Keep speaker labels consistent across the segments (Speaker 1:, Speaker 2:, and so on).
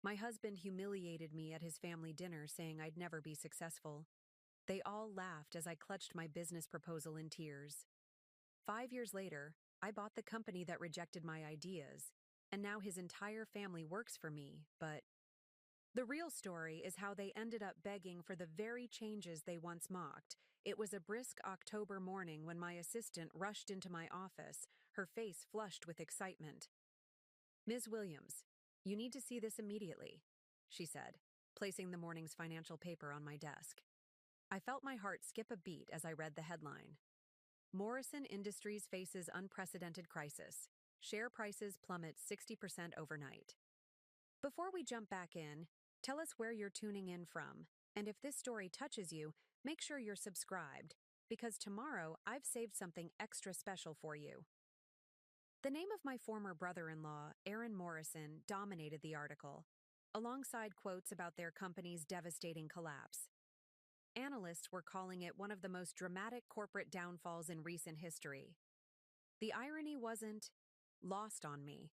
Speaker 1: My husband humiliated me at his family dinner, saying I'd never be successful. They all laughed as I clutched my business proposal in tears. 5 years later, I bought the company that rejected my ideas, and now his entire family works for me, but the real story is how they ended up begging for the very changes they once mocked. It was a brisk October morning when my assistant rushed into my office, her face flushed with excitement. "Ms. Williams, you need to see this immediately," she said, placing the morning's financial paper on my desk. I felt my heart skip a beat as I read the headline. Morrison Industries faces unprecedented crisis. Share prices plummet 60% overnight. Before we jump back in, tell us where you're tuning in from, and if this story touches you, make sure you're subscribed, because tomorrow I've saved something extra special for you. The name of my former brother-in-law, Aaron Morrison, dominated the article, alongside quotes about their company's devastating collapse. Analysts were calling it one of the most dramatic corporate downfalls in recent history. The irony wasn't lost on me.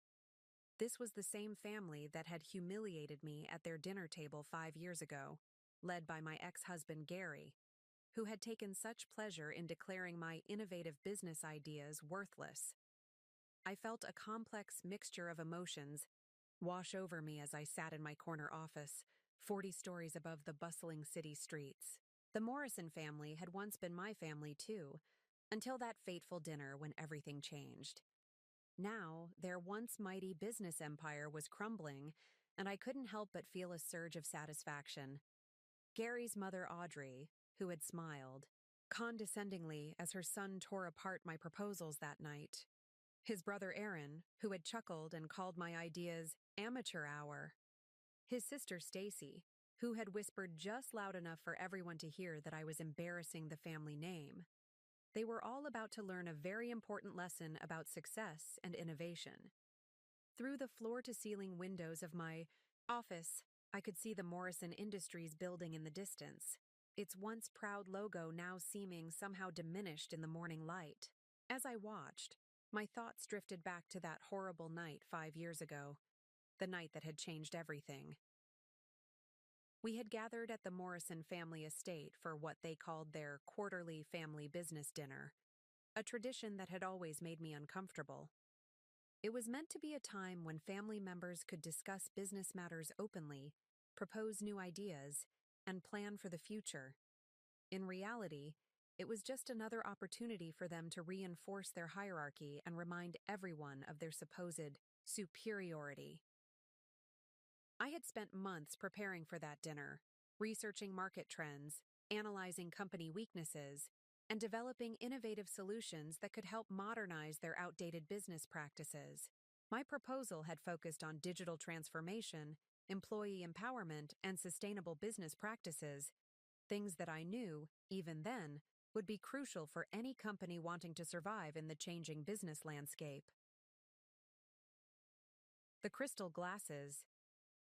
Speaker 1: This was the same family that had humiliated me at their dinner table 5 years ago, led by my ex-husband Gary, who had taken such pleasure in declaring my innovative business ideas worthless. I felt a complex mixture of emotions wash over me as I sat in my corner office, 40 stories above the bustling city streets. The Morrison family had once been my family too, until that fateful dinner when everything changed. Now, their once mighty business empire was crumbling, and I couldn't help but feel a surge of satisfaction. Gary's mother, Audrey, who had smiled condescendingly as her son tore apart my proposals that night. His brother, Aaron, who had chuckled and called my ideas amateur hour. His sister, Stacy, who had whispered just loud enough for everyone to hear that I was embarrassing the family name. They were all about to learn a very important lesson about success and innovation. Through the floor-to-ceiling windows of my office, I could see the Morrison Industries building in the distance, its once proud logo now seeming somehow diminished in the morning light. As I watched, my thoughts drifted back to that horrible night 5 years ago, the night that had changed everything. We had gathered at the Morrison family estate for what they called their quarterly family business dinner, a tradition that had always made me uncomfortable. It was meant to be a time when family members could discuss business matters openly, propose new ideas, and plan for the future. In reality, it was just another opportunity for them to reinforce their hierarchy and remind everyone of their supposed superiority. I had spent months preparing for that dinner, researching market trends, analyzing company weaknesses, and developing innovative solutions that could help modernize their outdated business practices. My proposal had focused on digital transformation, employee empowerment, and sustainable business practices, things that I knew, even then, would be crucial for any company wanting to survive in the changing business landscape. The crystal glasses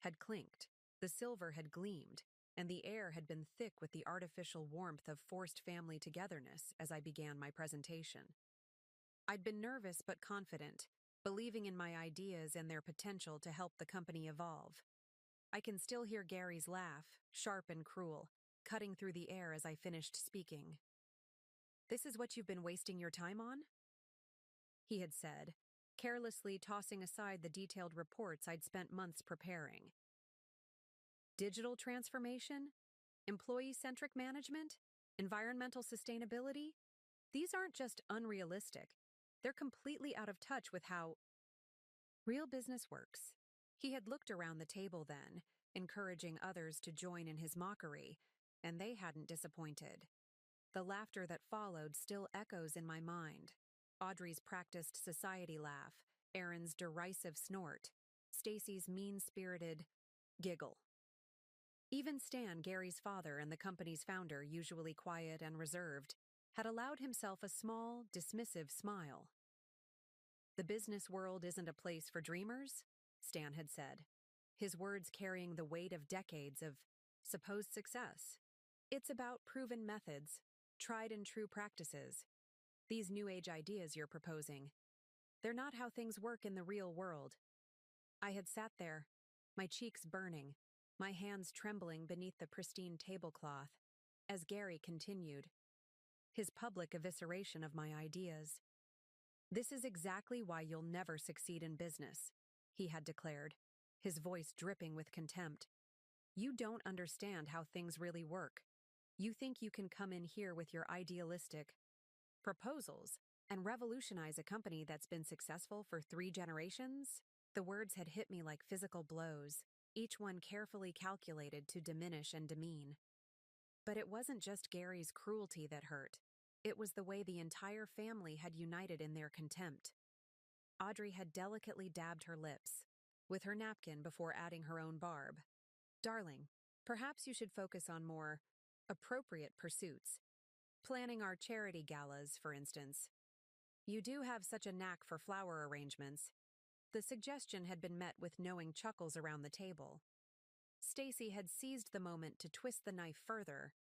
Speaker 1: had clinked, the silver had gleamed, and the air had been thick with the artificial warmth of forced family togetherness as I began my presentation. I'd been nervous but confident, believing in my ideas and their potential to help the company evolve. I can still hear Gary's laugh, sharp and cruel, cutting through the air as I finished speaking. "This is what you've been wasting your time on?" he had said, carelessly tossing aside the detailed reports I'd spent months preparing. Digital transformation? Employee-centric management? Environmental sustainability? These aren't just unrealistic. They're completely out of touch with how real business works. He had looked around the table then, encouraging others to join in his mockery, and they hadn't disappointed. The laughter that followed still echoes in my mind. Audrey's practiced society laugh, Aaron's derisive snort, Stacy's mean-spirited giggle. Even Stan, Gary's father and the company's founder, usually quiet and reserved, had allowed himself a small, dismissive smile. "The business world isn't a place for dreamers," Stan had said, his words carrying the weight of decades of supposed success. "It's about proven methods, tried and true practices. These new age ideas you're proposing, they're not how things work in the real world." I had sat there, my cheeks burning, my hands trembling beneath the pristine tablecloth, as Gary continued his public evisceration of my ideas. "This is exactly why you'll never succeed in business," he had declared, his voice dripping with contempt. "You don't understand how things really work. You think you can come in here with your idealistic proposals and revolutionize a company that's been successful for 3 generations?" The words had hit me like physical blows, each one carefully calculated to diminish and demean. But it wasn't just Gary's cruelty that hurt. It was the way the entire family had united in their contempt. Audrey had delicately dabbed her lips with her napkin before adding her own barb. "Darling, perhaps you should focus on more appropriate pursuits. Planning our charity galas, for instance. You do have such a knack for flower arrangements." The suggestion had been met with knowing chuckles around the table. Stacy had seized the moment to twist the knife further.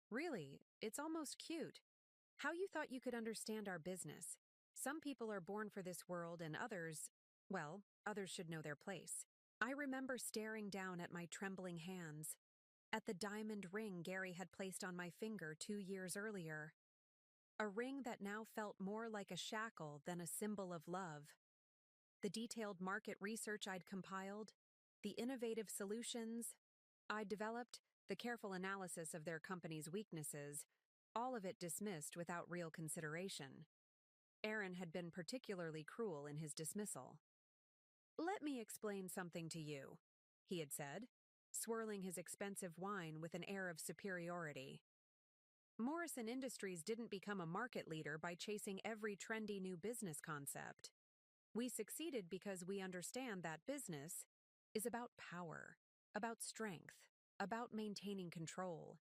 Speaker 1: "Really, it's almost cute. How you thought you could understand our business. Some people are born for this world and others, well, others should know their place." I remember staring down at my trembling hands, at the diamond ring Gary had placed on my finger 2 years earlier. A ring that now felt more like a shackle than a symbol of love. The detailed market research I'd compiled, the innovative solutions I'd developed, the careful analysis of their company's weaknesses, all of it dismissed without real consideration. Aaron had been particularly cruel in his dismissal. "Let me explain something to you," he had said, swirling his expensive wine with an air of superiority. "Morrison Industries didn't become a market leader by chasing every trendy new business concept. We succeeded because we understand that business is about power, about strength, about maintaining control.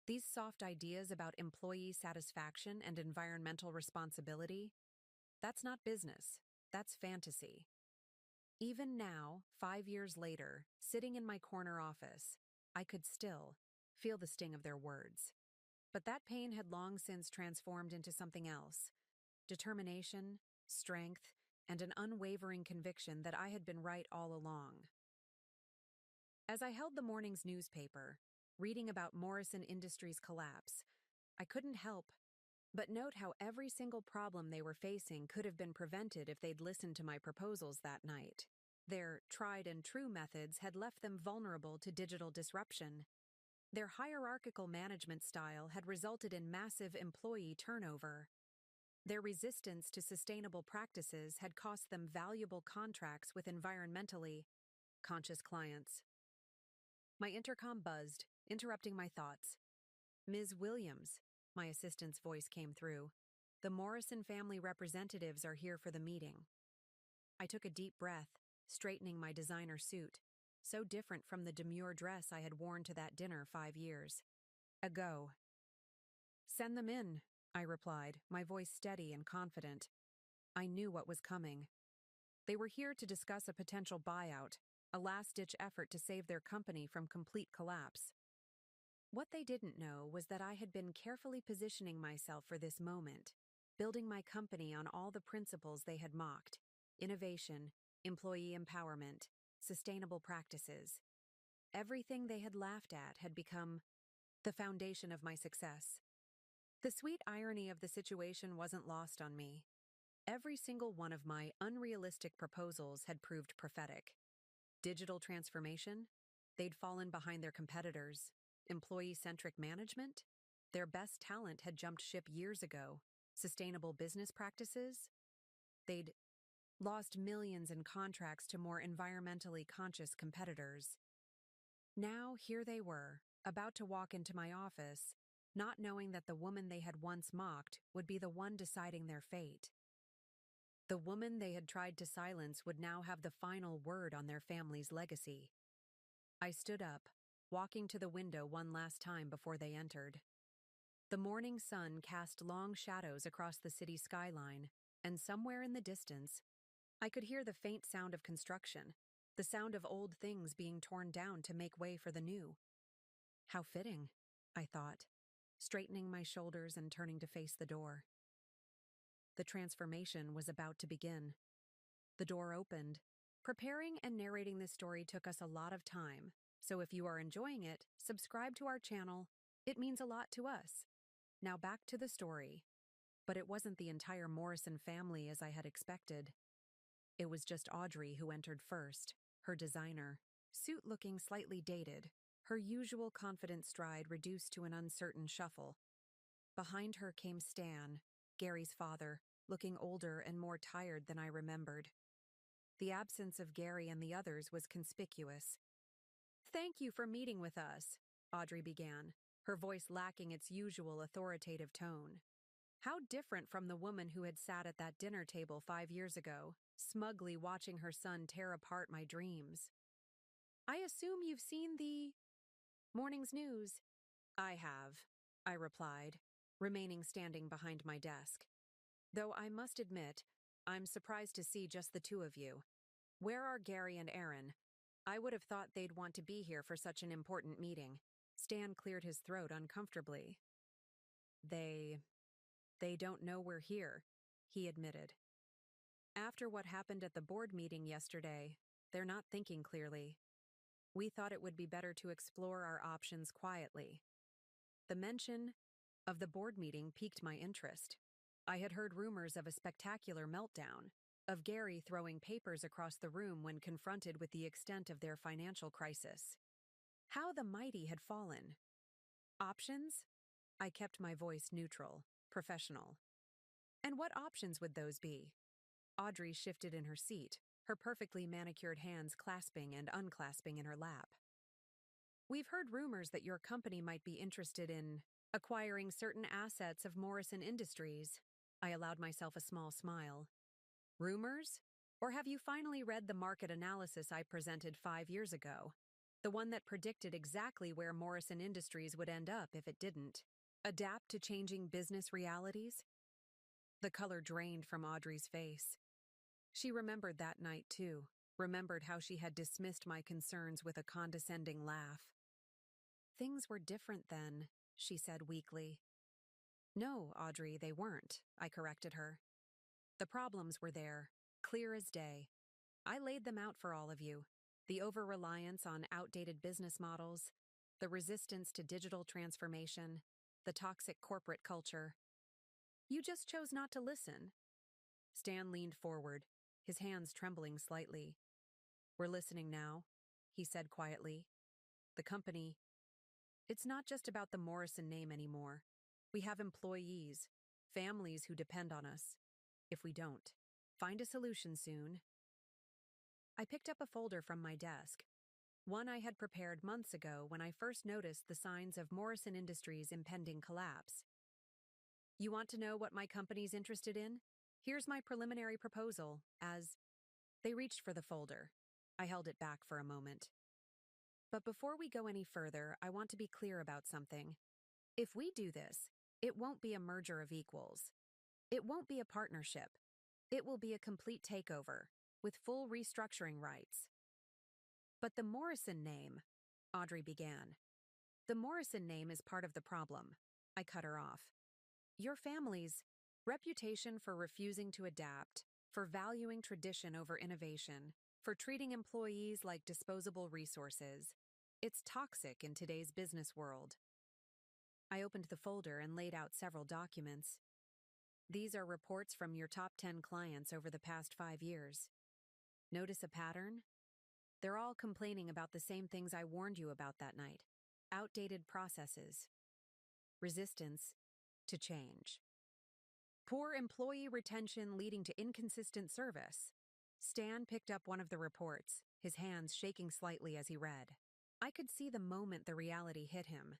Speaker 1: These soft ideas about employee satisfaction and environmental responsibility, that's not business, that's fantasy." Even now, 5 years later, sitting in my corner office, I could still feel the sting of their words. But that pain had long since transformed into something else: determination, strength, and an unwavering conviction that I had been right all along. As I held the morning's newspaper, reading about Morrison Industries' collapse, I couldn't help but note how every single problem they were facing could have been prevented if they'd listened to my proposals that night. Their tried-and-true methods had left them vulnerable to digital disruption. Their hierarchical management style had resulted in massive employee turnover. Their resistance to sustainable practices had cost them valuable contracts with environmentally conscious clients. My intercom buzzed, interrupting my thoughts. "Ms. Williams," my assistant's voice came through. "The Morrison family representatives are here for the meeting." I took a deep breath, straightening my designer suit, so different from the demure dress I had worn to that dinner 5 years ago. "Send them in," I replied, my voice steady and confident. I knew what was coming. They were here to discuss a potential buyout, a last-ditch effort to save their company from complete collapse. What they didn't know was that I had been carefully positioning myself for this moment, building my company on all the principles they had mocked: innovation, employee empowerment, sustainable practices. Everything they had laughed at had become the foundation of my success. The sweet irony of the situation wasn't lost on me. Every single one of my unrealistic proposals had proved prophetic. Digital transformation? They'd fallen behind their competitors. Employee-centric management? Their best talent had jumped ship years ago. Sustainable business practices? They'd lost millions in contracts to more environmentally conscious competitors. Now, here they were, about to walk into my office, not knowing that the woman they had once mocked would be the one deciding their fate. The woman they had tried to silence would now have the final word on their family's legacy. I stood up, walking to the window one last time before they entered. The morning sun cast long shadows across the city skyline, and somewhere in the distance, I could hear the faint sound of construction, the sound of old things being torn down to make way for the new. How fitting, I thought, straightening my shoulders and turning to face the door. The transformation was about to begin. The door opened, Preparing and narrating this story took us a lot of time, so if you are enjoying it, subscribe to our channel. It means a lot to us. Now back to the story. But it wasn't the entire Morrison family as I had expected. It was just Audrey who entered first, her designer, suit looking slightly dated, her usual confident stride reduced to an uncertain shuffle. Behind her came Stan, Gary's father, looking older and more tired than I remembered. The absence of Gary and the others was conspicuous. "Thank you for meeting with us," Audrey began, her voice lacking its usual authoritative tone. How different from the woman who had sat at that dinner table 5 years ago, smugly watching her son tear apart my dreams. "I assume you've seen the morning's news." "I have," I replied, remaining standing behind my desk. "Though I must admit, I'm surprised to see just the two of you. Where are Gary and Aaron? I would have thought they'd want to be here for such an important meeting." Stan cleared his throat uncomfortably. They don't know we're here," he admitted. "After what happened at the board meeting yesterday, they're not thinking clearly. We thought it would be better to explore our options quietly." The mention of the board meeting piqued my interest. I had heard rumors of a spectacular meltdown, of Gary throwing papers across the room when confronted with the extent of their financial crisis. How the mighty had fallen. Options? I kept my voice neutral, professional. "And what options would those be?" Audrey shifted in her seat, her perfectly manicured hands clasping and unclasping in her lap. "We've heard rumors that your company might be interested in acquiring certain assets of Morrison Industries." I allowed myself a small smile. "Rumors? Or have you finally read the market analysis I presented 5 years ago? The one that predicted exactly where Morrison Industries would end up if it didn't. Adapt to changing business realities?" The color drained from Audrey's face. She remembered that night, too, remembered how she had dismissed my concerns with a condescending laugh. "Things were different then," she said weakly. "No, Audrey, they weren't," I corrected her. "The problems were there, clear as day. I laid them out for all of you. The over-reliance on outdated business models, the resistance to digital transformation, the toxic corporate culture. You just chose not to listen." Stan leaned forward, his hands trembling slightly. "We're listening now," he said quietly. "The company, it's not just about the Morrison name anymore. We have employees, families who depend on us. If we don't find a solution soon." I picked up a folder from my desk, one I had prepared months ago when I first noticed the signs of Morrison Industries' impending collapse. "You want to know what my company's interested in? Here's my preliminary proposal, as..." They reached for the folder. I held it back for a moment. "But before we go any further, I want to be clear about something. If we do this, it won't be a merger of equals. It won't be a partnership. It will be a complete takeover, with full restructuring rights." "But the Morrison name," Audrey began. "The Morrison name is part of the problem." I cut her off. "Your family's reputation for refusing to adapt, for valuing tradition over innovation, for treating employees like disposable resources. It's toxic in today's business world." I opened the folder and laid out several documents. "These are reports from your top 10 clients over the past 5 years. Notice a pattern? They're all complaining about the same things I warned you about that night. Outdated processes. Resistance to change. Poor employee retention leading to inconsistent service." Stan picked up one of the reports, his hands shaking slightly as he read. I could see the moment the reality hit him.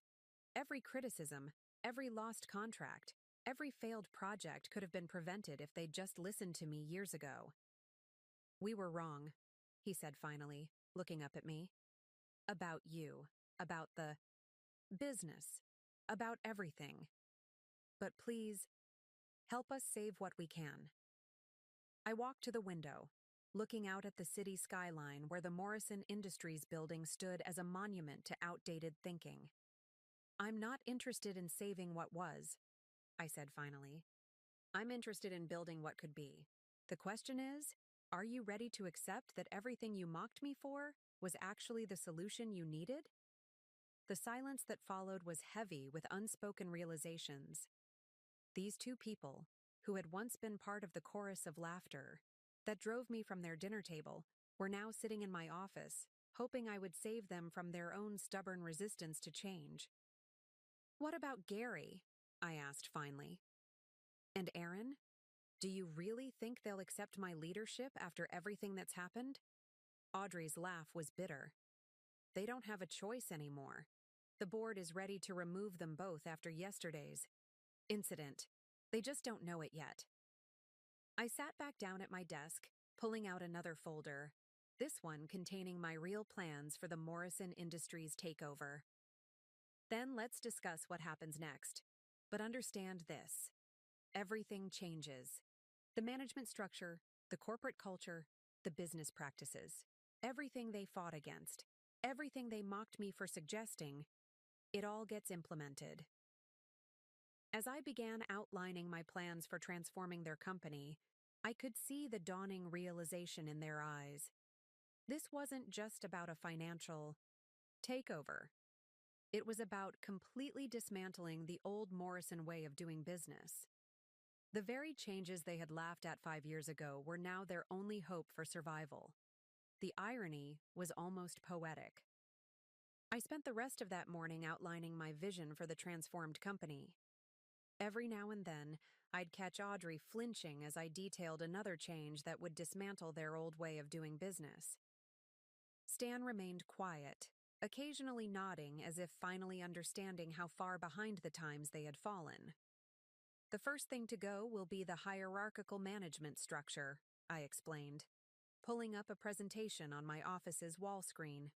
Speaker 1: Every criticism, every lost contract, every failed project could have been prevented if they'd just listened to me years ago. "We were wrong," he said finally, looking up at me. "About you, about the business, about everything. But please, help us save what we can." I walked to the window, looking out at the city skyline where the Morrison Industries building stood as a monument to outdated thinking. "I'm not interested in saving what was," I said finally. "I'm interested in building what could be. The question is, Are you ready to accept that everything you mocked me for was actually the solution you needed? The silence that followed was heavy with unspoken realizations. These two people, who had once been part of the chorus of laughter that drove me from their dinner table, were now sitting in my office, hoping I would save them from their own stubborn resistance to change. "What about Gary?" I asked finally. "And Aaron? Do you really think they'll accept my leadership after everything that's happened?" Audrey's laugh was bitter. "They don't have a choice anymore. The board is ready to remove them both after yesterday's incident. They just don't know it yet." I sat back down at my desk, pulling out another folder, this one containing my real plans for the Morrison Industries takeover. "Then let's discuss what happens next. But understand this. Everything changes. The management structure, the corporate culture, the business practices. Everything they fought against, everything they mocked me for suggesting, it all gets implemented." As I began outlining my plans for transforming their company, I could see the dawning realization in their eyes. This wasn't just about a financial takeover. It was about completely dismantling the old Morrison way of doing business. The very changes they had laughed at 5 years ago were now their only hope for survival. The irony was almost poetic. I spent the rest of that morning outlining my vision for the transformed company. Every now and then, I'd catch Audrey flinching as I detailed another change that would dismantle their old way of doing business. Stan remained quiet, occasionally nodding as if finally understanding how far behind the times they had fallen. "The first thing to go will be the hierarchical management structure," I explained, pulling up a presentation on my office's wall screen.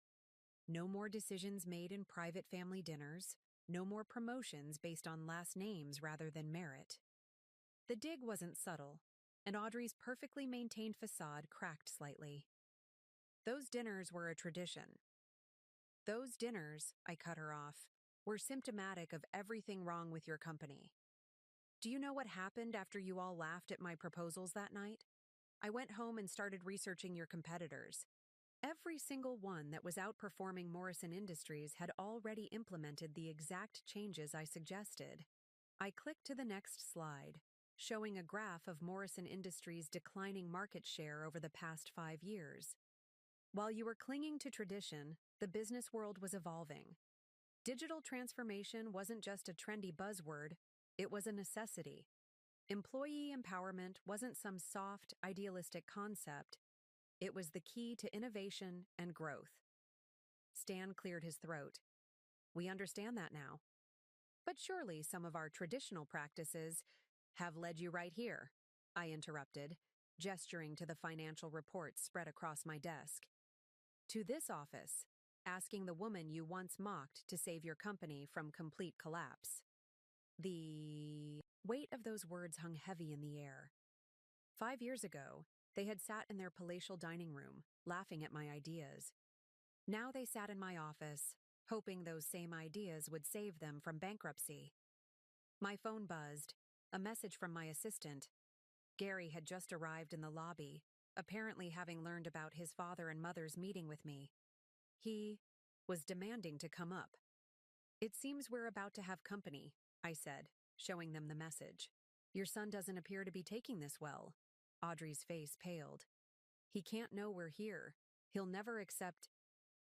Speaker 1: "No more decisions made in private family dinners. No more promotions based on last names rather than merit." The dig wasn't subtle, and Audrey's perfectly maintained facade cracked slightly. "Those dinners were a tradition." "Those dinners," I cut her off, "were symptomatic of everything wrong with your company. Do you know what happened after you all laughed at my proposals that night? I went home and started researching your competitors. Every single one that was outperforming Morrison Industries had already implemented the exact changes I suggested." I clicked to the next slide, showing a graph of Morrison Industries' declining market share over the past 5 years. While you were clinging to tradition, the business world was evolving. Digital transformation wasn't just a trendy buzzword, it was a necessity. Employee empowerment wasn't some soft, idealistic concept. It was the key to innovation and growth. Stan cleared his throat. "We understand that now. But surely some of our traditional practices have led you right here," I interrupted, gesturing to the financial reports spread across my desk. "To this office, asking the woman you once mocked to save your company from complete collapse." The weight of those words hung heavy in the air. 5 years ago, they had sat in their palatial dining room, laughing at my ideas. Now they sat in my office, hoping those same ideas would save them from bankruptcy. My phone buzzed, a message from my assistant. Gary had just arrived in the lobby, apparently having learned about his father and mother's meeting with me. He was demanding to come up. "It seems we're about to have company," I said, showing them the message. "Your son doesn't appear to be taking this well." Audrey's face paled. "He can't know we're here. He'll never accept—"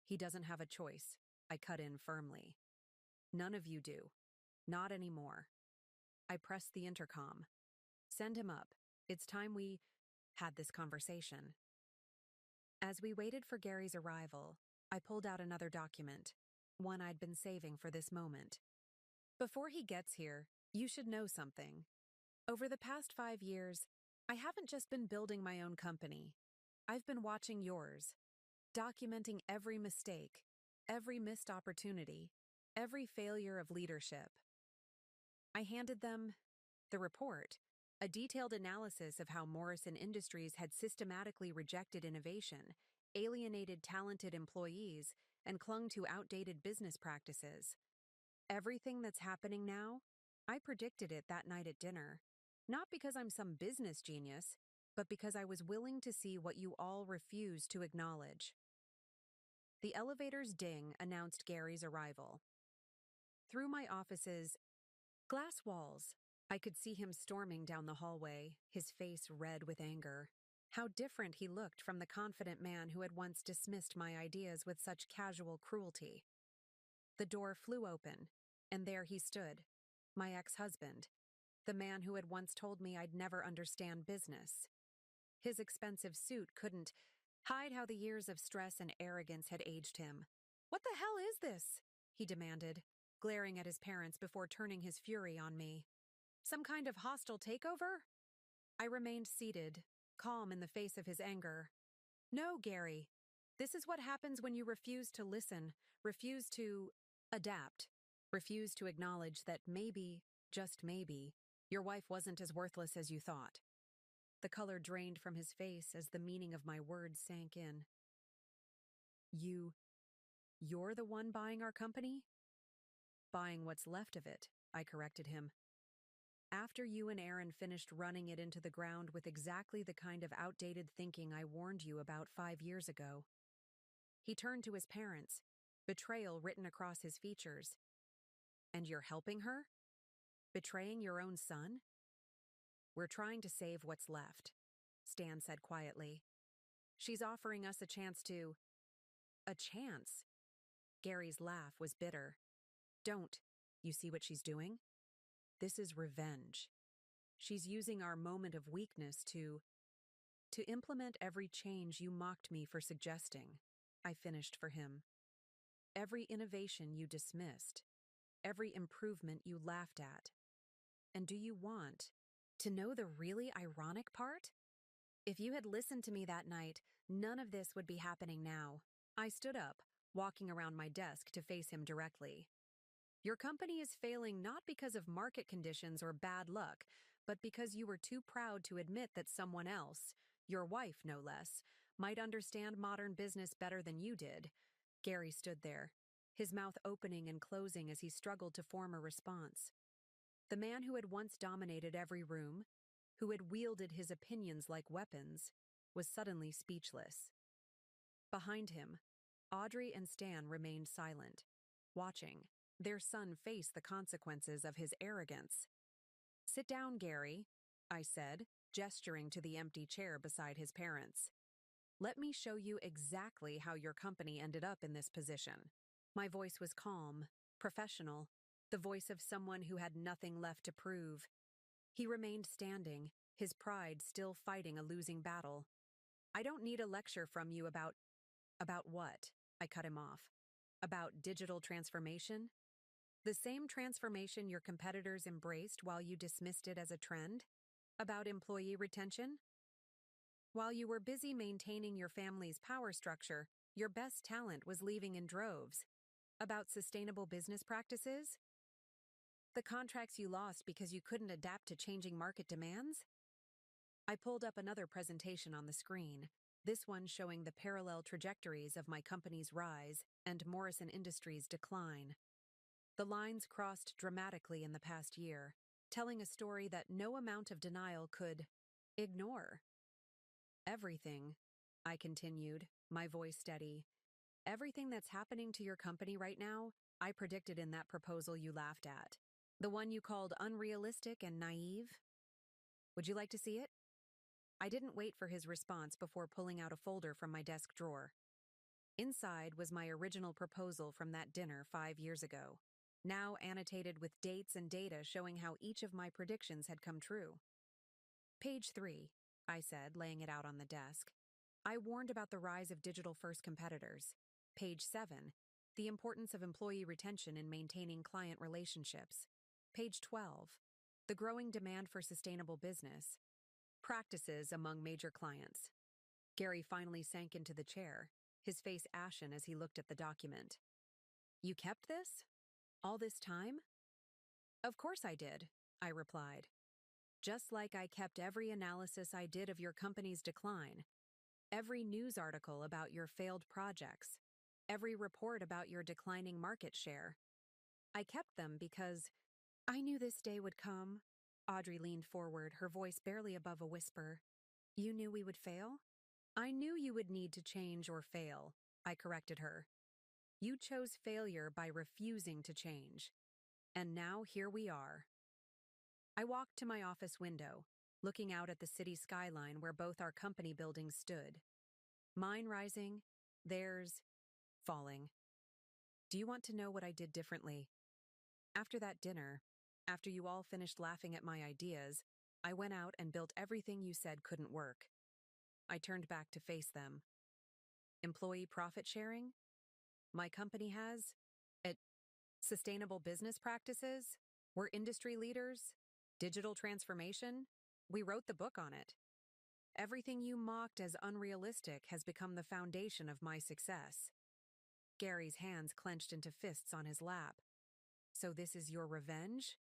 Speaker 1: "He doesn't have a choice," I cut in firmly. "None of you do. Not anymore." I pressed the intercom. "Send him up. It's time we had this conversation." As we waited for Gary's arrival, I pulled out another document, one I'd been saving for this moment. "Before he gets here, you should know something. Over the past 5 years, I haven't just been building my own company. I've been watching yours, documenting every mistake, every missed opportunity, every failure of leadership." I handed them the report, a detailed analysis of how Morrison Industries had systematically rejected innovation, alienated talented employees, and clung to outdated business practices. Everything that's happening now, I predicted it that night at dinner. Not because I'm some business genius, but because I was willing to see what you all refused to acknowledge. The elevator's ding announced Gary's arrival. Through my office's glass walls, I could see him storming down the hallway, his face red with anger. How different he looked from the confident man who had once dismissed my ideas with such casual cruelty. The door flew open, and there he stood, my ex-husband, the man who had once told me I'd never understand business. His expensive suit couldn't hide how the years of stress and arrogance had aged him. "What the hell is this?" he demanded, glaring at his parents before turning his fury on me. "Some kind of hostile takeover?" I remained seated, calm in the face of his anger. "No, Gary. This is what happens when you refuse to listen, refuse to adapt, refuse to acknowledge that maybe, just maybe, your wife wasn't as worthless as you thought." The color drained from his face as the meaning of my words sank in. You're the one buying our company?" "Buying what's left of it," I corrected him. "After you and Aaron finished running it into the ground with exactly the kind of outdated thinking I warned you about 5 years ago." He turned to his parents, betrayal written across his features. "And you're helping her? Betraying your own son?" "We're trying to save what's left," Stan said quietly. "She's offering us a chance to—" "A chance?" Gary's laugh was bitter. "Don't. You see what she's doing? This is revenge. She's using our moment of weakness to implement every change you mocked me for suggesting," I finished for him. "Every innovation you dismissed. Every improvement you laughed at. And do you want to know the really ironic part? If you had listened to me that night, none of this would be happening now." I stood up, walking around my desk to face him directly. "Your company is failing not because of market conditions or bad luck, but because you were too proud to admit that someone else, your wife no less, might understand modern business better than you did." Gary stood there, his mouth opening and closing as he struggled to form a response. The man who had once dominated every room, who had wielded his opinions like weapons, was suddenly speechless. Behind him, Audrey and Stan remained silent, watching their son face the consequences of his arrogance. "Sit down, Gary," I said, gesturing to the empty chair beside his parents. "Let me show you exactly how your company ended up in this position." My voice was calm, professional, the voice of someone who had nothing left to prove. He remained standing, his pride still fighting a losing battle. "I don't need a lecture from you about—" "About what?" I cut him off. "About digital transformation? The same transformation your competitors embraced while you dismissed it as a trend? About employee retention? While you were busy maintaining your family's power structure, your best talent was leaving in droves. About sustainable business practices? The contracts you lost because you couldn't adapt to changing market demands?" I pulled up another presentation on the screen, this one showing the parallel trajectories of my company's rise and Morrison Industries' decline. The lines crossed dramatically in the past year, telling a story that no amount of denial could ignore. "Everything," I continued, my voice steady, "everything that's happening to your company right now, I predicted in that proposal you laughed at. The one you called unrealistic and naive. Would you like to see it?" I didn't wait for his response before pulling out a folder from my desk drawer. Inside was my original proposal from that dinner 5 years ago, now annotated with dates and data showing how each of my predictions had come true. "Page 3, I said, laying it out on the desk. "I warned about the rise of digital-first competitors. Page 7, the importance of employee retention in maintaining client relationships. Page 12, the growing demand for sustainable business practices among major clients." Gary finally sank into the chair, his face ashen as he looked at the document. "You kept this? All this time?" "Of course I did," I replied. "Just like I kept every analysis I did of your company's decline, every news article about your failed projects, every report about your declining market share. I kept them because I knew this day would come." Audrey leaned forward, her voice barely above a whisper. You knew we would fail? I knew you would need to change or fail, I corrected her. You chose failure by refusing to change. And now here we are. I walked to my office window, looking out at the city skyline where both our company buildings stood. Mine rising, theirs falling. Do you want to know what I did differently? After that dinner, after you all finished laughing at my ideas, I went out and built everything you said couldn't work. I turned back to face them. Employee profit sharing? My company has? It sustainable business practices? We're industry leaders? Digital transformation? We wrote the book on it. Everything you mocked as unrealistic has become the foundation of my success. Gary's hands clenched into fists on his lap. So this is your revenge?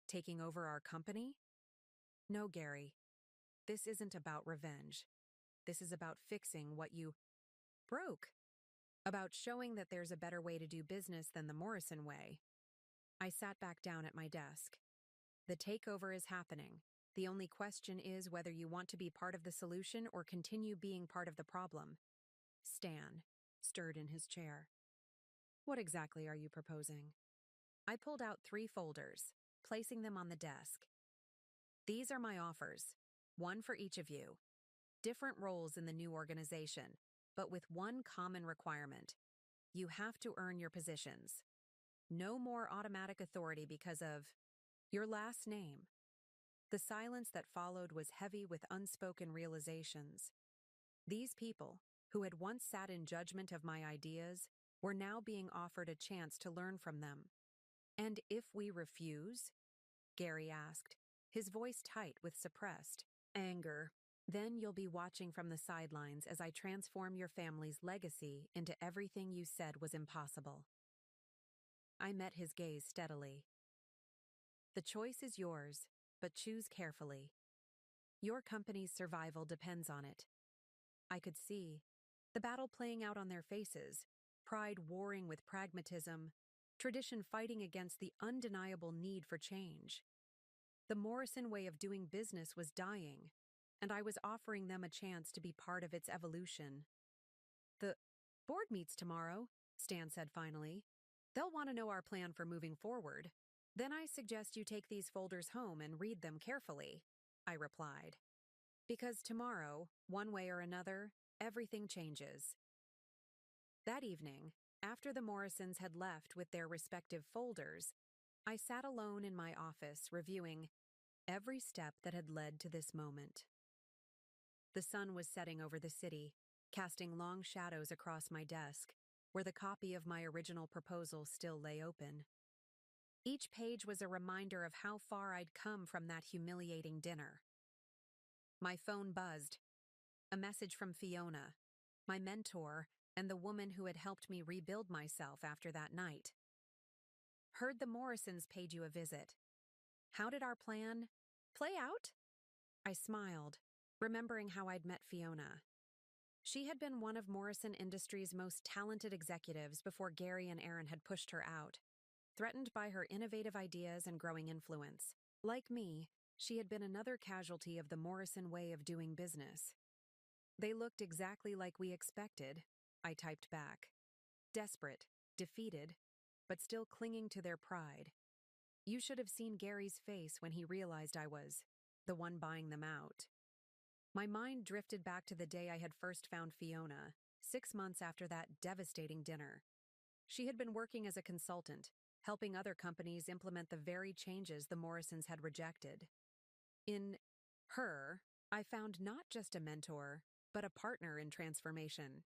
Speaker 1: Taking over our company? No, Gary. This isn't about revenge. This is about fixing what you broke. About showing that there's a better way to do business than the Morrison way. I sat back down at my desk. The takeover is happening. The only question is whether you want to be part of the solution or continue being part of the problem. Stan stirred in his chair. What exactly are you proposing? I pulled out 3 folders, placing them on the desk. These are my offers, one for each of you. Different roles in the new organization, but with one common requirement. You have to earn your positions. No more automatic authority because of your last name. The silence that followed was heavy with unspoken realizations. These people, who had once sat in judgment of my ideas, were now being offered a chance to learn from them. And if we refuse? Gary asked, his voice tight with suppressed anger. Then you'll be watching from the sidelines as I transform your family's legacy into everything you said was impossible. I met his gaze steadily. The choice is yours, but choose carefully. Your company's survival depends on it. I could see the battle playing out on their faces, pride warring with pragmatism, tradition fighting against the undeniable need for change. The Morrison way of doing business was dying, and I was offering them a chance to be part of its evolution. The board meets tomorrow, Stan said finally. They'll want to know our plan for moving forward. Then I suggest you take these folders home and read them carefully, I replied. Because tomorrow, one way or another, everything changes. That evening, after the Morrisons had left with their respective folders, I sat alone in my office reviewing every step that had led to this moment. The sun was setting over the city, casting long shadows across my desk, where the copy of my original proposal still lay open. Each page was a reminder of how far I'd come from that humiliating dinner. My phone buzzed. A message from Fiona, my mentor and the woman who had helped me rebuild myself after that night. Heard the Morrisons paid you a visit. How did our plan play out? I smiled, remembering how I'd met Fiona. She had been one of Morrison Industries' most talented executives before Gary and Aaron had pushed her out, threatened by her innovative ideas and growing influence. Like me, she had been another casualty of the Morrison way of doing business. They looked exactly like we expected, I typed back. Desperate, defeated, but still clinging to their pride. You should have seen Gary's face when he realized I was the one buying them out. My mind drifted back to the day I had first found Fiona, 6 months after that devastating dinner. She had been working as a consultant, helping other companies implement the very changes the Morrisons had rejected. In her, I found not just a mentor, but a partner in transformation.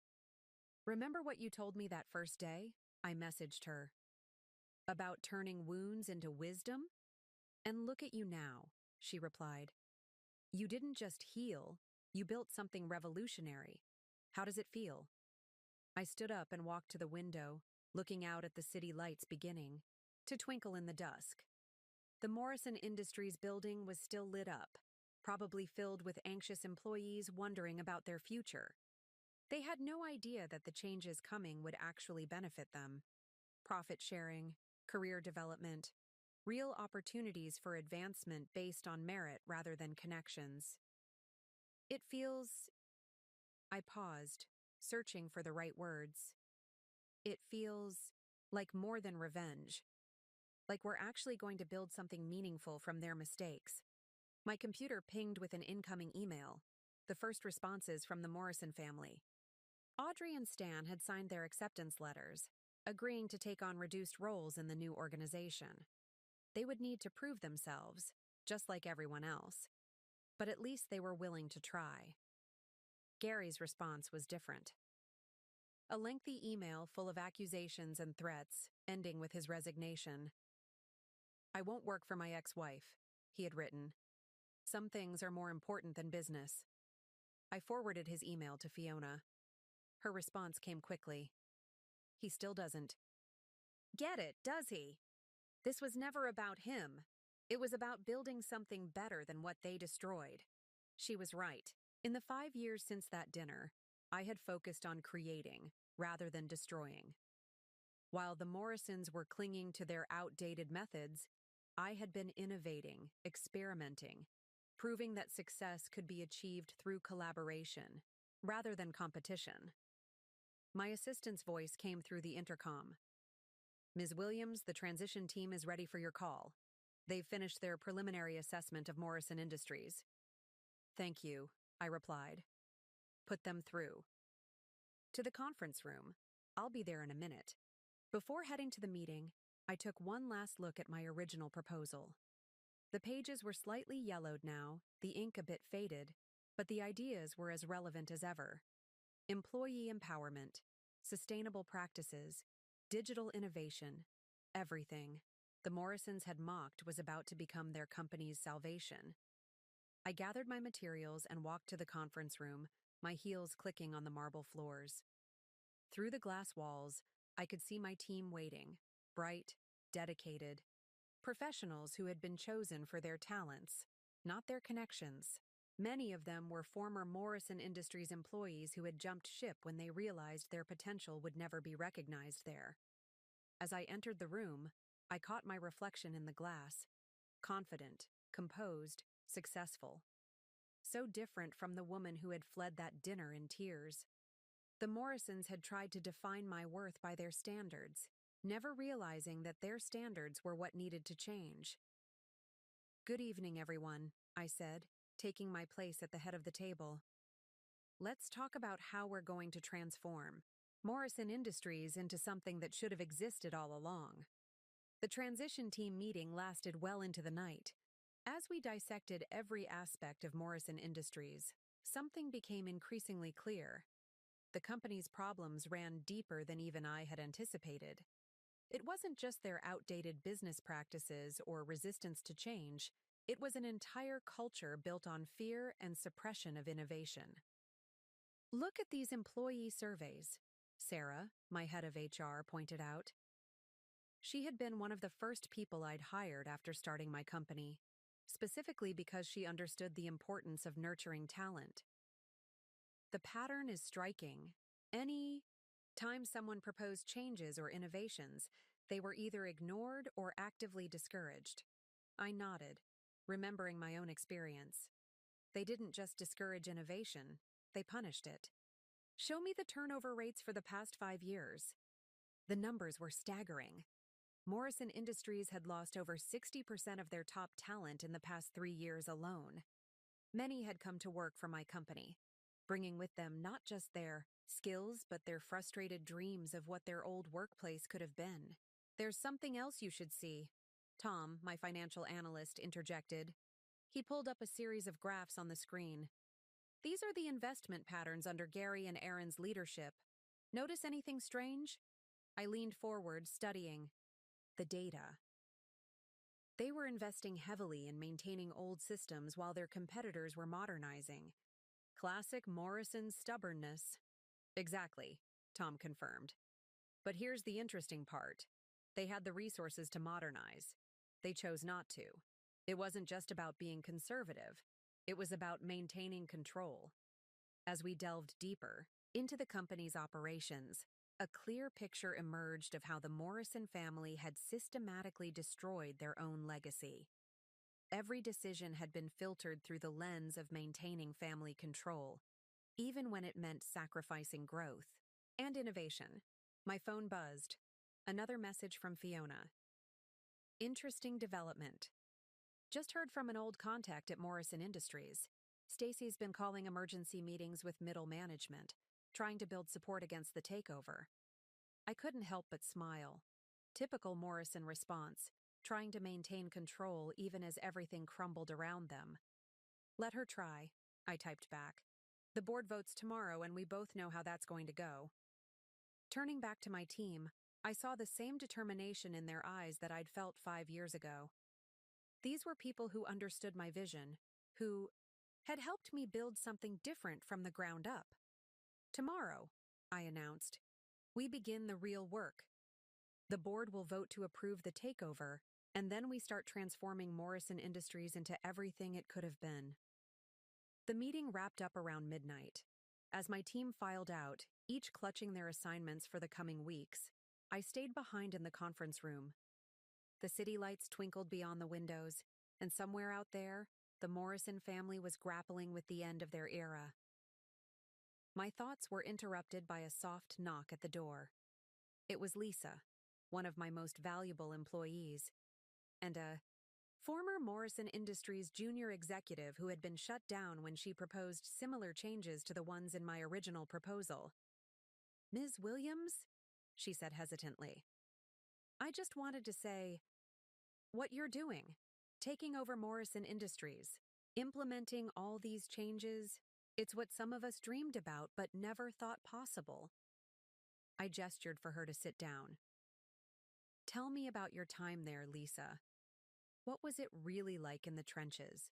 Speaker 1: Remember what you told me that first day? I messaged her. About turning wounds into wisdom? And look at you now, she replied. You didn't just heal, you built something revolutionary. How does it feel? I stood up and walked to the window, looking out at the city lights beginning to twinkle in the dusk. The Morrison Industries building was still lit up, probably filled with anxious employees wondering about their future. They had no idea that the changes coming would actually benefit them. Profit sharing, career development, real opportunities for advancement based on merit rather than connections. It feels. I paused, searching for the right words. It feels like more than revenge. Like we're actually going to build something meaningful from their mistakes. My computer pinged with an incoming email, the first responses from the Morrison family. Audrey and Stan had signed their acceptance letters, agreeing to take on reduced roles in the new organization. They would need to prove themselves, just like everyone else. But at least they were willing to try. Gary's response was different. A lengthy email full of accusations and threats, ending with his resignation. "I won't work for my ex-wife," he had written. "Some things are more important than business." I forwarded his email to Fiona. Her response came quickly. "He still doesn't get it, does he? This was never about him. It was about building something better than what they destroyed." She was right. In the 5 years since that dinner, I had focused on creating rather than destroying. While the Morrisons were clinging to their outdated methods, I had been innovating, experimenting, proving that success could be achieved through collaboration rather than competition. My assistant's voice came through the intercom. "Ms. Williams, the transition team is ready for your call. They've finished their preliminary assessment of Morrison Industries." "Thank you," I replied. "Put them through." "To the conference room. I'll be there in a minute." Before heading to the meeting, I took one last look at my original proposal. The pages were slightly yellowed now, the ink a bit faded, but the ideas were as relevant as ever. Employee empowerment, sustainable practices, digital innovation, everything the Morrisons had mocked was about to become their company's salvation. I gathered my materials and walked to the conference room, my heels clicking on the marble floors. Through the glass walls, I could see my team waiting, bright, dedicated, professionals who had been chosen for their talents, not their connections. Many of them were former Morrison Industries employees who had jumped ship when they realized their potential would never be recognized there. As I entered the room, I caught my reflection in the glass, confident, composed, successful. So different from the woman who had fled that dinner in tears. The Morrisons had tried to define my worth by their standards, never realizing that their standards were what needed to change. "Good evening, everyone," I said, taking my place at the head of the table. "Let's talk about how we're going to transform Morrison Industries into something that should have existed all along." The transition team meeting lasted well into the night. As we dissected every aspect of Morrison Industries, something became increasingly clear. The company's problems ran deeper than even I had anticipated. It wasn't just their outdated business practices or resistance to change, it was an entire culture built on fear and suppression of innovation. "Look at these employee surveys," Sarah, my head of HR, pointed out. She had been one of the first people I'd hired after starting my company, specifically because she understood the importance of nurturing talent. "The pattern is striking. Any time someone proposed changes or innovations, they were either ignored or actively discouraged." I nodded, remembering my own experience. They didn't just discourage innovation, they punished it. "Show me the turnover rates for the past 5 years. The numbers were staggering. Morrison Industries had lost over 60% of their top talent in the past 3 years alone. Many had come to work for my company, bringing with them not just their skills but their frustrated dreams of what their old workplace could have been. "There's something else you should see," Tom, my financial analyst, interjected. He pulled up a series of graphs on the screen. "These are the investment patterns under Gary and Aaron's leadership. Notice anything strange?" I leaned forward, studying the data. They were investing heavily in maintaining old systems while their competitors were modernizing. Classic Morrison stubbornness. "Exactly," Tom confirmed. "But here's the interesting part. They had the resources to modernize. They chose not to. It wasn't just about being conservative. It was about maintaining control." As we delved deeper into the company's operations, a clear picture emerged of how the Morrison family had systematically destroyed their own legacy. Every decision had been filtered through the lens of maintaining family control, even when it meant sacrificing growth and innovation. My phone buzzed. Another message from Fiona. Interesting development. Just heard from an old contact at Morrison Industries. Stacy's been calling emergency meetings with middle management, trying to build support against the takeover. I couldn't help but smile. Typical Morrison response, trying to maintain control even as everything crumbled around them. Let her try, I typed back. The board votes tomorrow and we both know how that's going to go. Turning back to my team, I saw the same determination in their eyes that I'd felt 5 years ago. These were people who understood my vision, who had helped me build something different from the ground up. Tomorrow, I announced, we begin the real work. The board will vote to approve the takeover, and then we start transforming Morrison Industries into everything it could have been. The meeting wrapped up around midnight. As my team filed out, each clutching their assignments for the coming weeks, I stayed behind in the conference room. The city lights twinkled beyond the windows, and somewhere out there, the Morrison family was grappling with the end of their era. My thoughts were interrupted by a soft knock at the door. It was Lisa, one of my most valuable employees, and a former Morrison Industries junior executive who had been shut down when she proposed similar changes to the ones in my original proposal. "Ms. Williams?" she said hesitantly. "I just wanted to say, what you're doing, taking over Morrison Industries, implementing all these changes, it's what some of us dreamed about but never thought possible." I gestured for her to sit down. "Tell me about your time there, Lisa. What was it really like in the trenches?"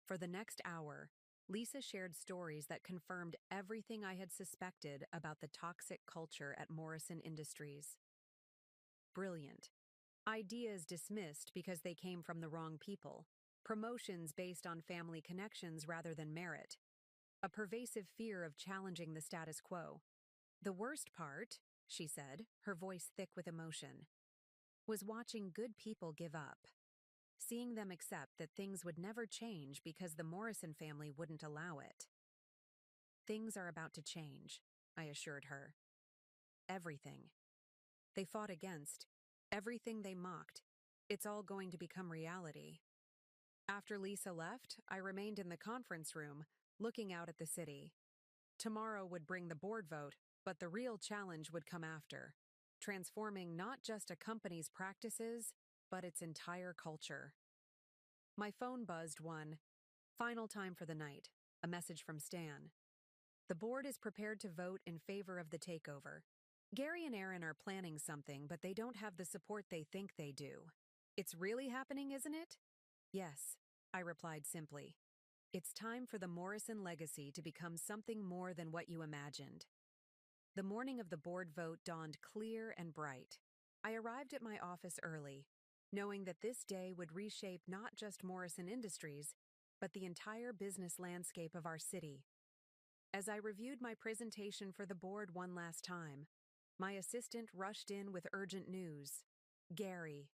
Speaker 1: For the next hour, Lisa shared stories that confirmed everything I had suspected about the toxic culture at Morrison Industries. Brilliant. Ideas dismissed because they came from the wrong people. Promotions based on family connections rather than merit. A pervasive fear of challenging the status quo. The worst part, she said, her voice thick with emotion, was watching good people give up. Seeing them accept that things would never change because the Morrison family wouldn't allow it. "Things are about to change," I assured her. "Everything. They fought against. Everything they mocked. It's all going to become reality." After Lisa left, I remained in the conference room, looking out at the city. Tomorrow would bring the board vote, but the real challenge would come after, transforming not just a company's practices, but its entire culture. My phone buzzed one. Final time for the night. A message from Stan. "The board is prepared to vote in favor of the takeover. Gary and Aaron are planning something, but they don't have the support they think they do. It's really happening, isn't it?" "Yes," I replied simply. "It's time for the Morrison legacy to become something more than what you imagined." The morning of the board vote dawned clear and bright. I arrived at my office early, knowing that this day would reshape not just Morrison Industries, but the entire business landscape of our city. As I reviewed my presentation for the board one last time, my assistant rushed in with urgent news. "Gary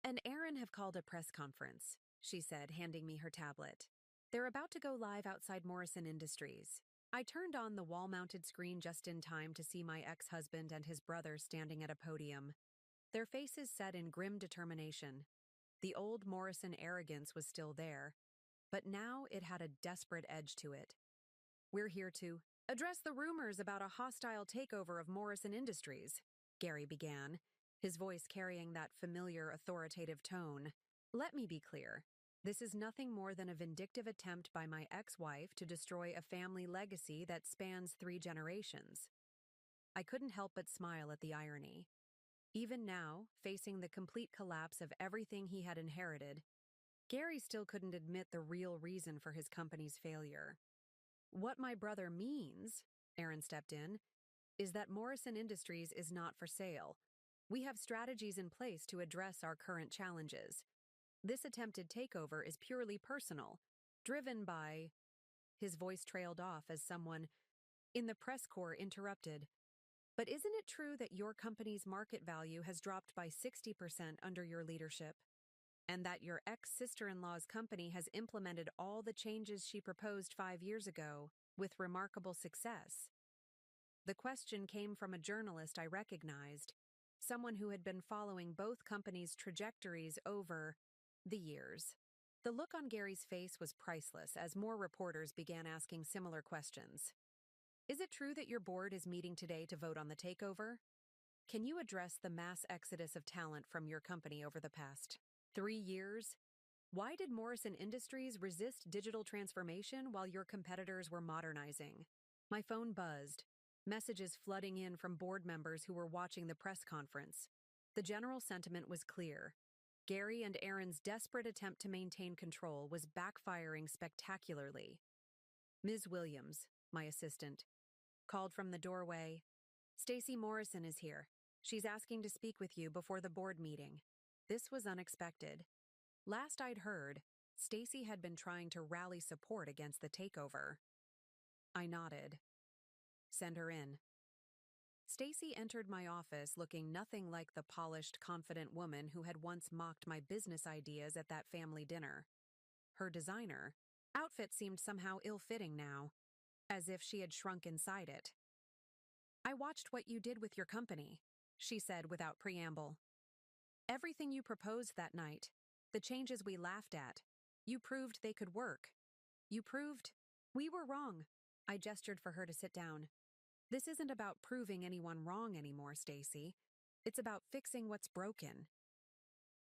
Speaker 1: and Aaron have called a press conference," she said, handing me her tablet. "They're about to go live outside Morrison Industries." I turned on the wall-mounted screen just in time to see my ex-husband and his brother standing at a podium. Their faces set in grim determination. The old Morrison arrogance was still there, but now it had a desperate edge to it. "We're here to address the rumors about a hostile takeover of Morrison Industries," Gary began, his voice carrying that familiar authoritative tone. "Let me be clear. This is nothing more than a vindictive attempt by my ex-wife to destroy a family legacy that spans 3 generations." I couldn't help but smile at the irony. Even now, facing the complete collapse of everything he had inherited, Gary still couldn't admit the real reason for his company's failure. "What my brother means," Aaron stepped in, "is that Morrison Industries is not for sale. We have strategies in place to address our current challenges. This attempted takeover is purely personal, driven by—" His voice trailed off as someone in the press corps interrupted. "But isn't it true that your company's market value has dropped by 60% under your leadership?" and that your ex-sister-in-law's company has implemented all the changes she proposed 5 years ago with remarkable success. The question came from a journalist I recognized, someone who had been following both companies' trajectories over the years. The look on Gary's face was priceless as more reporters began asking similar questions. Is it true that your board is meeting today to vote on the takeover? Can you address the mass exodus of talent from your company over the past 3 years? Why did Morrison Industries resist digital transformation while your competitors were modernizing? My phone buzzed, messages flooding in from board members who were watching the press conference. The general sentiment was clear. Gary and Aaron's desperate attempt to maintain control was backfiring spectacularly. Ms. Williams, my assistant, called from the doorway. Stacy Morrison is here. She's asking to speak with you before the board meeting. This was unexpected. Last I'd heard, Stacy had been trying to rally support against the takeover. I nodded. Send her in. Stacy entered my office looking nothing like the polished, confident woman who had once mocked my business ideas at that family dinner. Her designer outfit seemed somehow ill-fitting now, as if she had shrunk inside it. I watched what you did with your company, she said without preamble. Everything you proposed that night, the changes we laughed at, you proved they could work. You proved we were wrong. I gestured for her to sit down. This isn't about proving anyone wrong anymore, Stacy. It's about fixing what's broken.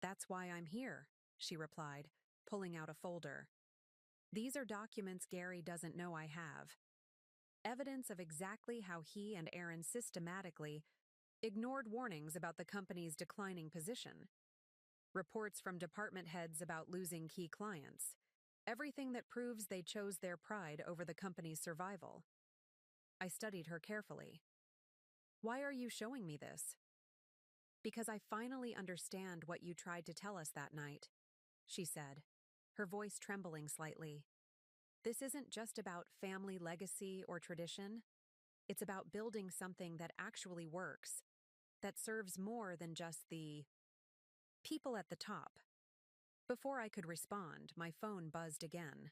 Speaker 1: That's why I'm here, she replied, pulling out a folder. These are documents Gary doesn't know I have. Evidence of exactly how he and Aaron systematically ignored warnings about the company's declining position. Reports from department heads about losing key clients. Everything that proves they chose their pride over the company's survival. I studied her carefully. Why are you showing me this? Because I finally understand what you tried to tell us that night, she said, her voice trembling slightly. This isn't just about family legacy or tradition. It's about building something that actually works, that serves more than just the people at the top. Before I could respond, my phone buzzed again.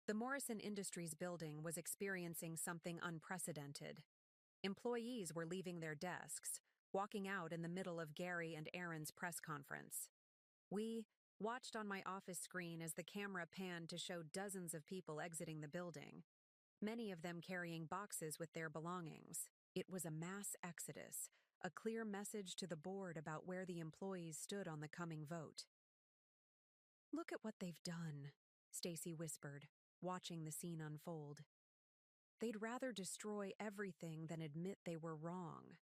Speaker 1: The Morrison Industries building was experiencing something unprecedented. Employees were leaving their desks, walking out in the middle of Gary and Aaron's press conference. We watched on my office screen as the camera panned to show dozens of people exiting the building, many of them carrying boxes with their belongings. It was a mass exodus, a clear message to the board about where the employees stood on the coming vote. Look at what they've done, Stacy whispered, watching the scene unfold. They'd rather destroy everything than admit they were wrong.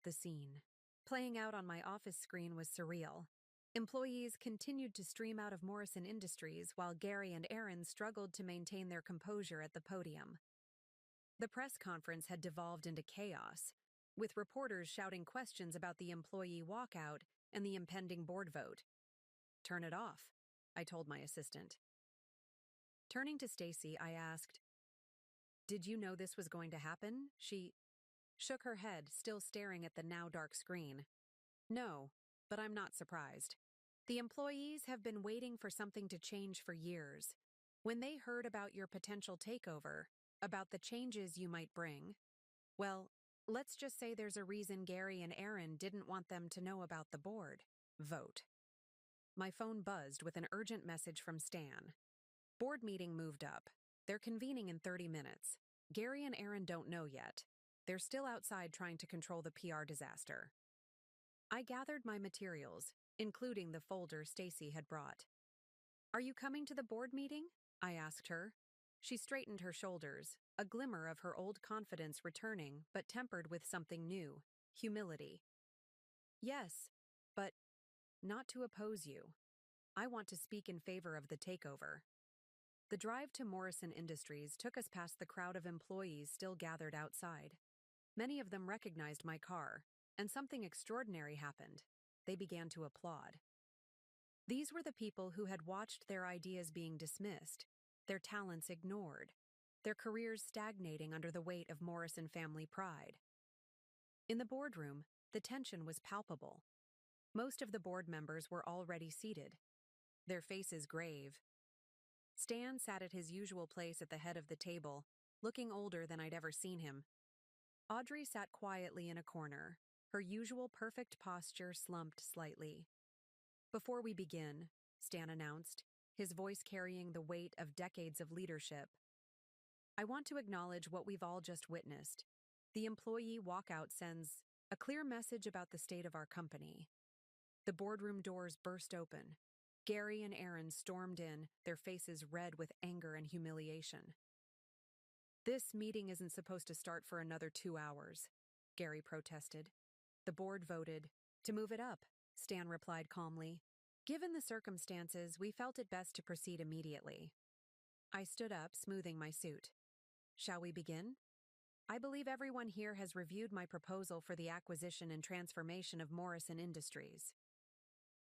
Speaker 1: The scene, playing out on my office screen, was surreal. Employees continued to stream out of Morrison Industries while Gary and Aaron struggled to maintain their composure at the podium. The press conference had devolved into chaos, with reporters shouting questions about the employee walkout and the impending board vote. Turn it off, I told my assistant. Turning to Stacy, I asked, Did you know this was going to happen? She shook her head, still staring at the now dark screen. No, but I'm not surprised. The employees have been waiting for something to change for years. When they heard about your potential takeover, about the changes you might bring, well, let's just say there's a reason Gary and Aaron didn't want them to know about the board vote. My phone buzzed with an urgent message from Stan. Board meeting moved up. They're convening in 30 minutes. Gary and Aaron don't know yet. They're still outside trying to control the PR disaster. I gathered my materials, including the folder Stacy had brought. Are you coming to the board meeting? I asked her. She straightened her shoulders, a glimmer of her old confidence returning, but tempered with something new, humility. Yes, but not to oppose you. I want to speak in favor of the takeover. The drive to Morrison Industries took us past the crowd of employees still gathered outside. Many of them recognized my car, and something extraordinary happened. They began to applaud. These were the people who had watched their ideas being dismissed, their talents ignored, their careers stagnating under the weight of Morrison family pride. In the boardroom, the tension was palpable. Most of the board members were already seated, their faces grave. Stan sat at his usual place at the head of the table, looking older than I'd ever seen him. Audrey sat quietly in a corner, her usual perfect posture slumped slightly. "Before we begin," Stan announced, his voice carrying the weight of decades of leadership, "I want to acknowledge what we've all just witnessed. The employee walkout sends a clear message about the state of our company." The boardroom doors burst open. Gary and Aaron stormed in, their faces red with anger and humiliation. "This meeting isn't supposed to start for another 2 hours," Gary protested. The board voted to move it up, Stan replied calmly. "Given the circumstances, we felt it best to proceed immediately." I stood up, smoothing my suit. "Shall we begin? I believe everyone here has reviewed my proposal for the acquisition and transformation of Morrison Industries."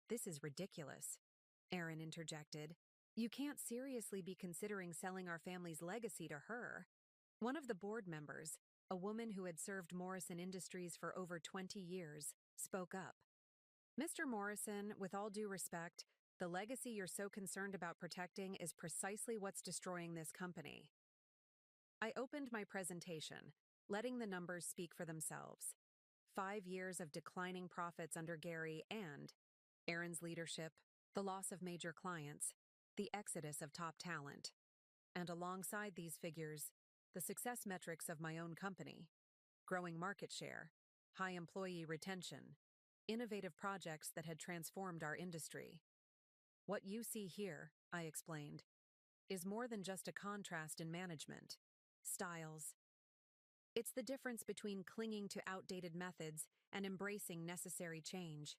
Speaker 1: "This is ridiculous," Aaron interjected. "You can't seriously be considering selling our family's legacy to her." One of the board members, a woman who had served Morrison Industries for over 20 years, spoke up. "Mr. Morrison, with all due respect, the legacy you're so concerned about protecting is precisely what's destroying this company." I opened my presentation, letting the numbers speak for themselves. 5 years of declining profits under Gary and Aaron's leadership, the loss of major clients, the exodus of top talent. And alongside these figures, the success metrics of my own company: growing market share, high employee retention, innovative projects that had transformed our industry. "What you see here," I explained, "is more than just a contrast in management, styles. It's the difference between clinging to outdated methods and embracing necessary change.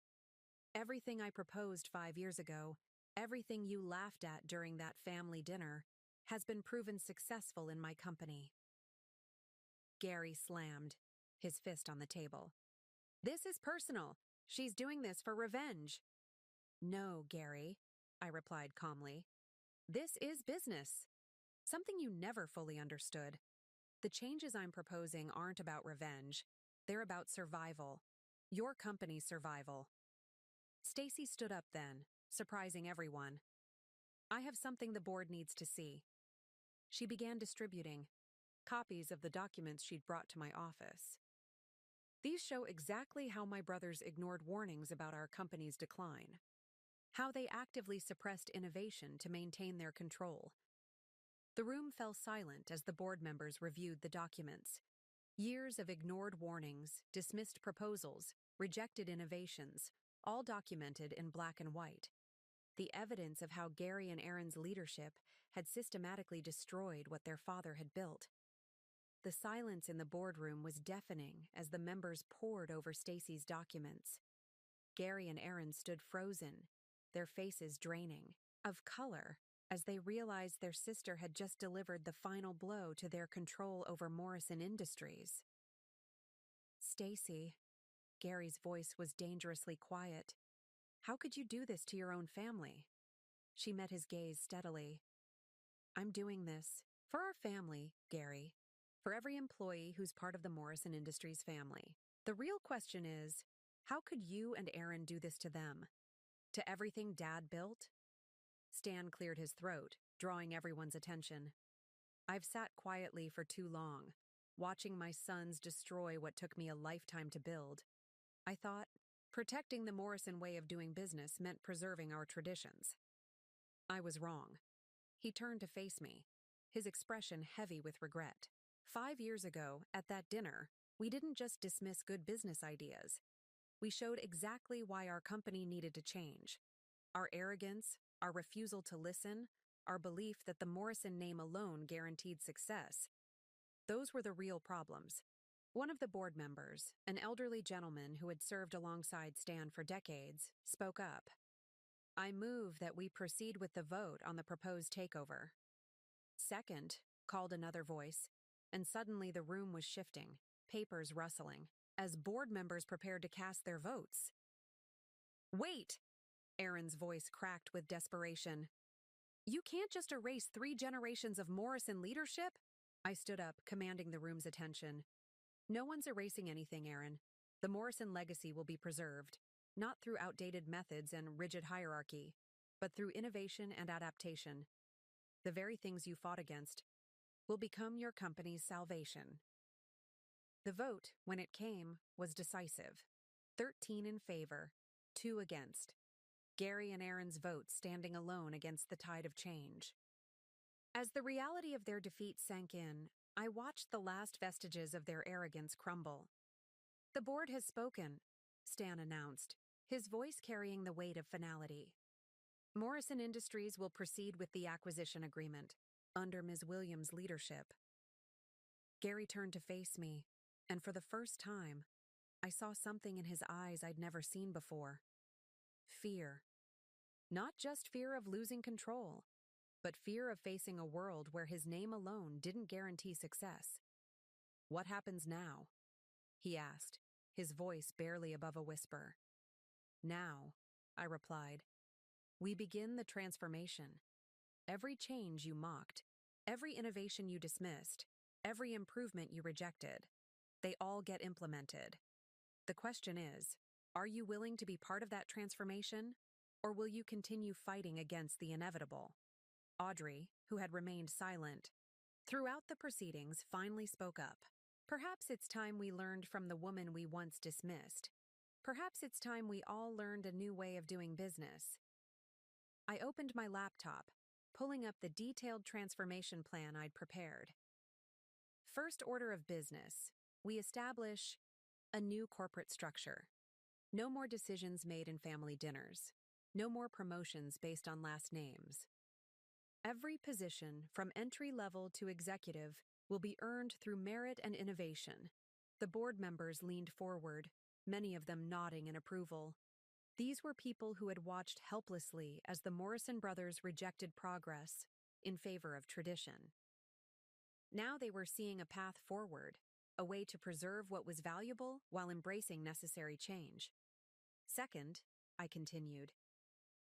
Speaker 1: Everything I proposed 5 years ago, everything you laughed at during that family dinner, has been proven successful in my company." Gary slammed, his fist on the table. "This is personal. She's doing this for revenge." "No, Gary," I replied calmly. "This is business. Something you never fully understood. The changes I'm proposing aren't about revenge. They're about survival. Your company's survival." Stacy stood up then, surprising everyone. "I have something the board needs to see." She began distributing copies of the documents she'd brought to my office. "These show exactly how my brothers ignored warnings about our company's decline. How they actively suppressed innovation to maintain their control." The room fell silent as the board members reviewed the documents. Years of ignored warnings, dismissed proposals, rejected innovations, all documented in black and white. The evidence of how Gary and Aaron's leadership had systematically destroyed what their father had built. The silence in the boardroom was deafening as the members pored over Stacy's documents. Gary and Aaron stood frozen, their faces draining of color as they realized their sister had just delivered the final blow to their control over Morrison Industries. "Stacy," Gary's voice was dangerously quiet, "how could you do this to your own family?" She met his gaze steadily. "I'm doing this for our family, Gary. For every employee who's part of the Morrison Industries family. The real question is, how could you and Aaron do this to them? To everything Dad built?" Stan cleared his throat, drawing everyone's attention. "I've sat quietly for too long, watching my sons destroy what took me a lifetime to build. I thought protecting the Morrison way of doing business meant preserving our traditions. I was wrong." He turned to face me, his expression heavy with regret. 5 years ago, at that dinner, we didn't just dismiss good business ideas. We showed exactly why our company needed to change. Our arrogance, our refusal to listen, our belief that the Morrison name alone guaranteed success. Those were the real problems. One of the board members, an elderly gentleman who had served alongside Stan for decades, spoke up. "I move that we proceed with the vote on the proposed takeover." "Second," called another voice, and suddenly the room was shifting, papers rustling, as board members prepared to cast their votes. "Wait!" Aaron's voice cracked with desperation. "You can't just erase 3 generations of Morrison leadership?" I stood up, commanding the room's attention. "No one's erasing anything, Aaron. The Morrison legacy will be preserved. not through outdated methods and rigid hierarchy, but through innovation and adaptation. The very things you fought against will become your company's salvation. The vote, when it came, was decisive. 13 in favor, 2 against. Gary and Aaron's vote standing alone against the tide of change. As the reality of their defeat sank in, I watched the last vestiges of their arrogance crumble. "The board has spoken," Stan announced, his voice carrying the weight of finality. "Morrison Industries will proceed with the acquisition agreement, under Ms. Williams' leadership." Gary turned to face me, and for the first time, I saw something in his eyes I'd never seen before. Fear. Not just fear of losing control, but fear of facing a world where his name alone didn't guarantee success. "What happens now?" he asked, his voice barely above a whisper. "Now," I replied, "we begin the transformation. Every change you mocked, every innovation you dismissed, every improvement you rejected, they all get implemented. The question is, are you willing to be part of that transformation, or will you continue fighting against the inevitable?" Audrey, who had remained silent throughout the proceedings, finally spoke up. "Perhaps it's time we learned from the woman we once dismissed. Perhaps it's time we all learned a new way of doing business." I opened my laptop, pulling up the detailed transformation plan I'd prepared. First order of business, we establish a new corporate structure. No more decisions made in family dinners. No more promotions based on last names. Every position, from entry level to executive, will be earned through merit and innovation. The board members leaned forward, many of them nodding in approval. These were people who had watched helplessly as the Morrison brothers rejected progress in favor of tradition. Now they were seeing a path forward, a way to preserve what was valuable while embracing necessary change. Second, I continued,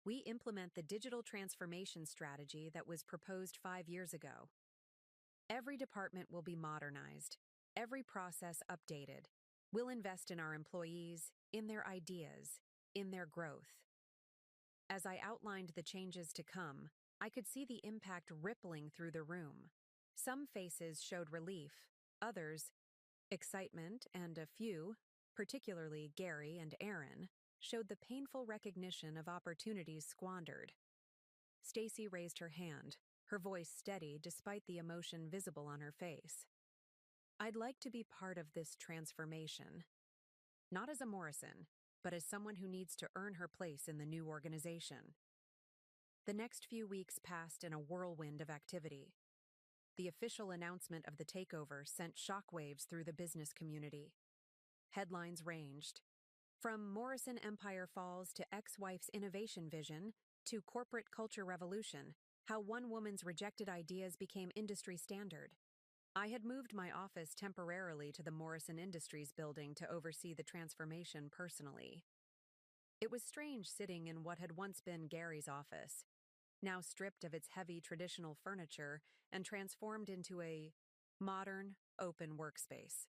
Speaker 1: we implement the digital transformation strategy that was proposed 5 years ago. Every department will be modernized, every process updated. We'll invest in our employees, in their ideas, in their growth. As I outlined the changes to come, I could see the impact rippling through the room. Some faces showed relief, others, excitement, and a few, particularly Gary and Aaron, showed the painful recognition of opportunities squandered. Stacy raised her hand, her voice steady despite the emotion visible on her face. "I'd like to be part of this transformation. Not as a Morrison, but as someone who needs to earn her place in the new organization." The next few weeks passed in a whirlwind of activity. The official announcement of the takeover sent shockwaves through the business community. Headlines ranged from Morrison Empire Falls to Ex-Wife's Innovation Vision to Corporate Culture Revolution, how one woman's rejected ideas became industry standard. I had moved my office temporarily to the Morrison Industries building to oversee the transformation personally. It was strange sitting in what had once been Gary's office, now stripped of its heavy traditional furniture and transformed into a modern, open workspace.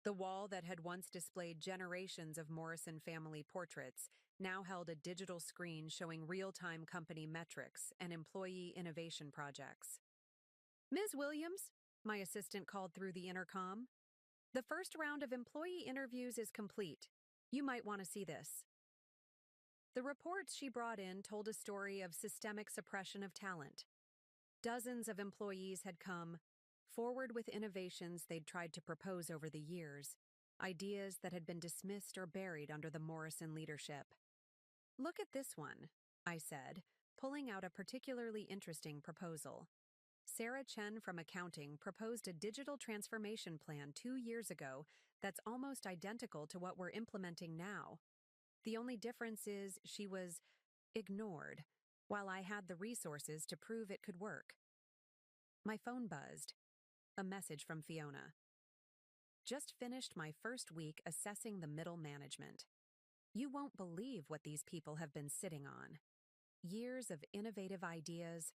Speaker 1: The wall that had once displayed generations of Morrison family portraits now held a digital screen showing real-time company metrics and employee innovation projects. "Ms. Williams," my assistant called through the intercom, "the first round of employee interviews is complete. You might want to see this." The reports she brought in told a story of systemic suppression of talent. Dozens of employees had come forward with innovations they'd tried to propose over the years, ideas that had been dismissed or buried under the Morrison leadership. "Look at this one," I said, pulling out a particularly interesting proposal. Sarah Chen from accounting proposed a digital transformation plan 2 years ago that's almost identical to what we're implementing now. The only difference is she was ignored, while I had the resources to prove it could work. My phone buzzed. A message from Fiona. "Just finished my first week assessing the middle management. You won't believe what these people have been sitting on. Years of innovative ideas,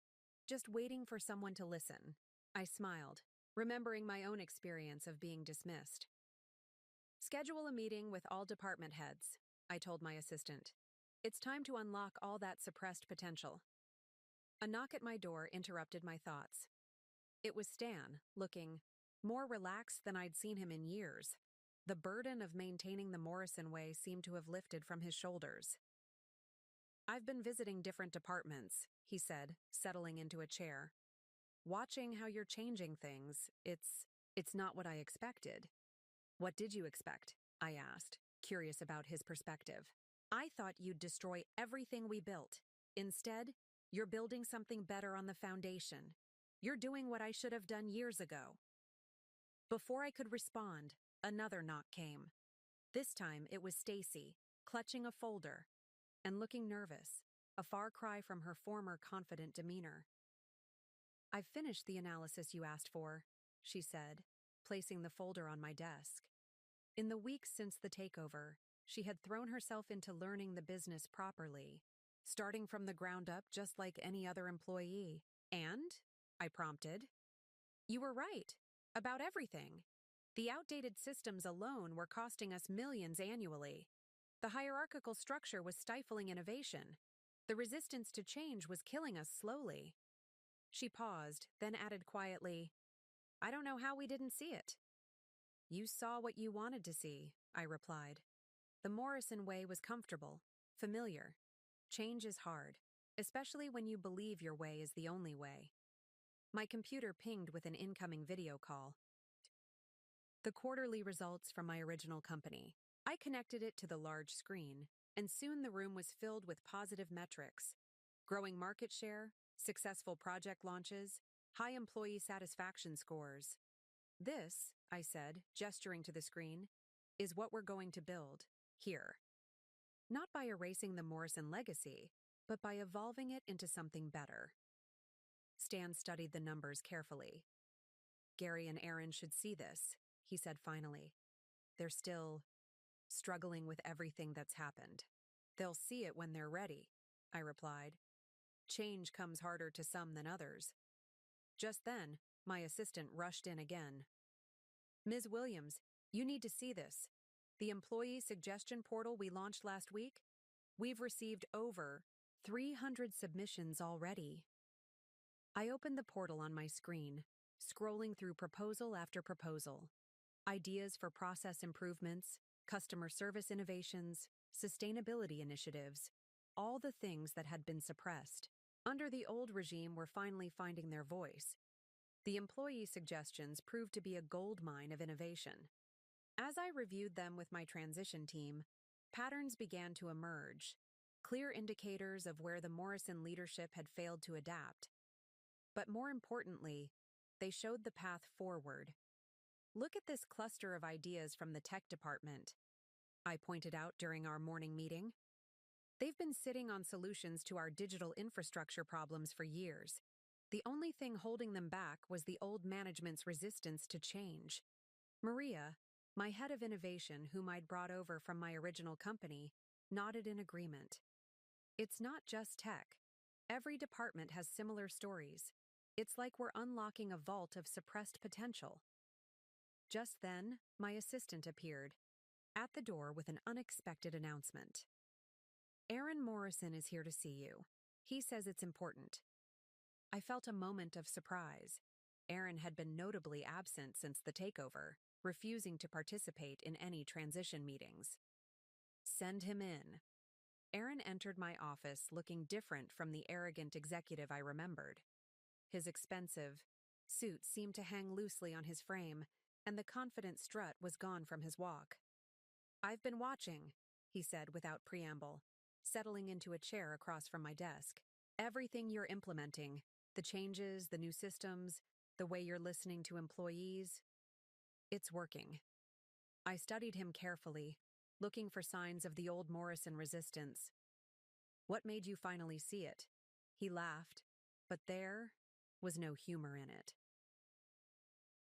Speaker 1: just waiting for someone to listen." I smiled, remembering my own experience of being dismissed. "Schedule a meeting with all department heads. I told my assistant. It's time to unlock all that suppressed potential. A knock at my door interrupted my thoughts. It was Stan, looking more relaxed than I'd seen him in years. The burden of maintaining the Morrison way seemed to have lifted from his shoulders. I've been visiting different departments, he said, settling into a chair. Watching how you're changing things, it's not what I expected. What did you expect? I asked, curious about his perspective. I thought you'd destroy everything we built. Instead, you're building something better on the foundation. You're doing what I should have done years ago. Before I could respond, another knock came. This time it was Stacy, clutching a folder and looking nervous, a far cry from her former confident demeanor. I've finished the analysis you asked for, she said, placing the folder on my desk. In the weeks since the takeover, she had thrown herself into learning the business properly, starting from the ground up just like any other employee. And? I prompted. You were right. About everything. The outdated systems alone were costing us millions annually. The hierarchical structure was stifling innovation. The resistance to change was killing us slowly. She paused, then added quietly, I don't know how we didn't see it. You saw what you wanted to see, I replied. The Morrison way was comfortable, familiar. Change is hard, especially when you believe your way is the only way. My computer pinged with an incoming video call. The quarterly results from my original company. I connected it to the large screen, and soon the room was filled with positive metrics. Growing market share, successful project launches, high employee satisfaction scores. This, I said, gesturing to the screen, is what we're going to build, here. Not by erasing the Morrison legacy, but by evolving it into something better. Stan studied the numbers carefully. Gary and Aaron should see this, he said finally. They're still struggling with everything that's happened. They'll see it when they're ready, I replied. Change comes harder to some than others. Just then, my assistant rushed in again. Ms. Williams, you need to see this. The employee suggestion portal we launched last week? We've received over 300 submissions already. I opened the portal on my screen, scrolling through proposal after proposal. Ideas for process improvements, customer service innovations, sustainability initiatives, all the things that had been suppressed. Under the old regime were finally finding their voice. The employee suggestions proved to be a goldmine of innovation. As I reviewed them with my transition team, patterns began to emerge, clear indicators of where the Morrison leadership had failed to adapt. But more importantly, they showed the path forward. Look at this cluster of ideas from the tech department, I pointed out during our morning meeting. They've been sitting on solutions to our digital infrastructure problems for years. The only thing holding them back was the old management's resistance to change. Maria, my head of innovation, whom I'd brought over from my original company, nodded in agreement. It's not just tech. Every department has similar stories. It's like we're unlocking a vault of suppressed potential. Just then, my assistant appeared, at the door with an unexpected announcement. Aaron Morrison is here to see you. He says it's important. I felt a moment of surprise. Aaron had been notably absent since the takeover, refusing to participate in any transition meetings. Send him in. Aaron entered my office looking different from the arrogant executive I remembered. His expensive suit seemed to hang loosely on his frame, and the confident strut was gone from his walk. I've been watching, he said without preamble, settling into a chair across from my desk. Everything you're implementing, the changes, the new systems, the way you're listening to employees, it's working. I studied him carefully, looking for signs of the old Morrison resistance. What made you finally see it? He laughed, but there was no humor in it.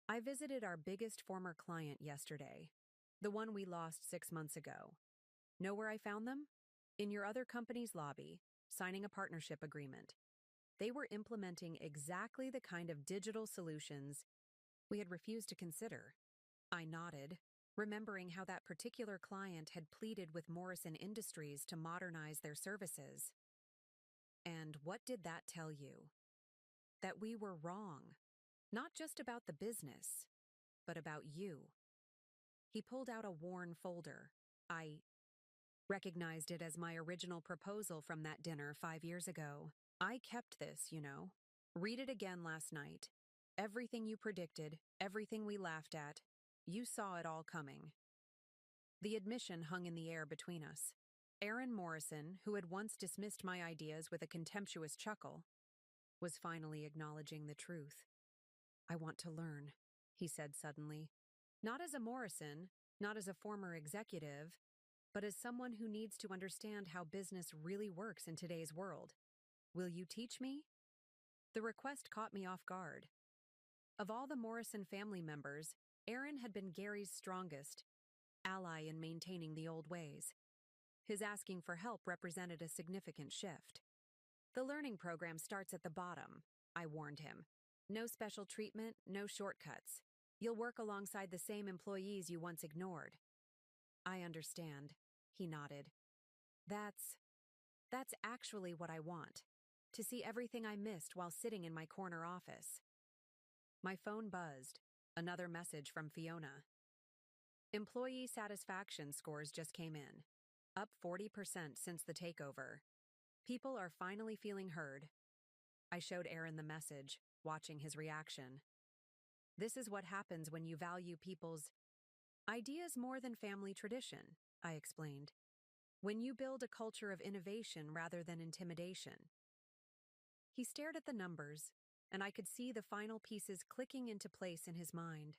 Speaker 1: I visited our biggest former client yesterday, the one we lost 6 months ago. Know where I found them? In your other company's lobby, signing a partnership agreement. They were implementing exactly the kind of digital solutions we had refused to consider. I nodded, remembering how that particular client had pleaded with Morrison Industries to modernize their services. And what did that tell you? That we were wrong, not just about the business, but about you. He pulled out a worn folder. I recognized it as my original proposal from that dinner 5 years ago. I kept this, you know. Read it again last night. Everything you predicted, everything we laughed at, you saw it all coming. The admission hung in the air between us. Aaron Morrison, who had once dismissed my ideas with a contemptuous chuckle, was finally acknowledging the truth. I want to learn, he said suddenly. Not as a Morrison, not as a former executive, but as someone who needs to understand how business really works in today's world. Will you teach me? The request caught me off guard. Of all the Morrison family members, Aaron had been Gary's strongest ally in maintaining the old ways. His asking for help represented a significant shift. The learning program starts at the bottom, I warned him. No special treatment, no shortcuts. You'll work alongside the same employees you once ignored. I understand, he nodded. That's actually what I want. To see everything I missed while sitting in my corner office. My phone buzzed. Another message from Fiona. Employee satisfaction scores just came in. Up 40% since the takeover. People are finally feeling heard. I showed Aaron the message, watching his reaction. This is what happens when you value people's ideas more than family tradition, I explained. When you build a culture of innovation rather than intimidation. He stared at the numbers, and I could see the final pieces clicking into place in his mind.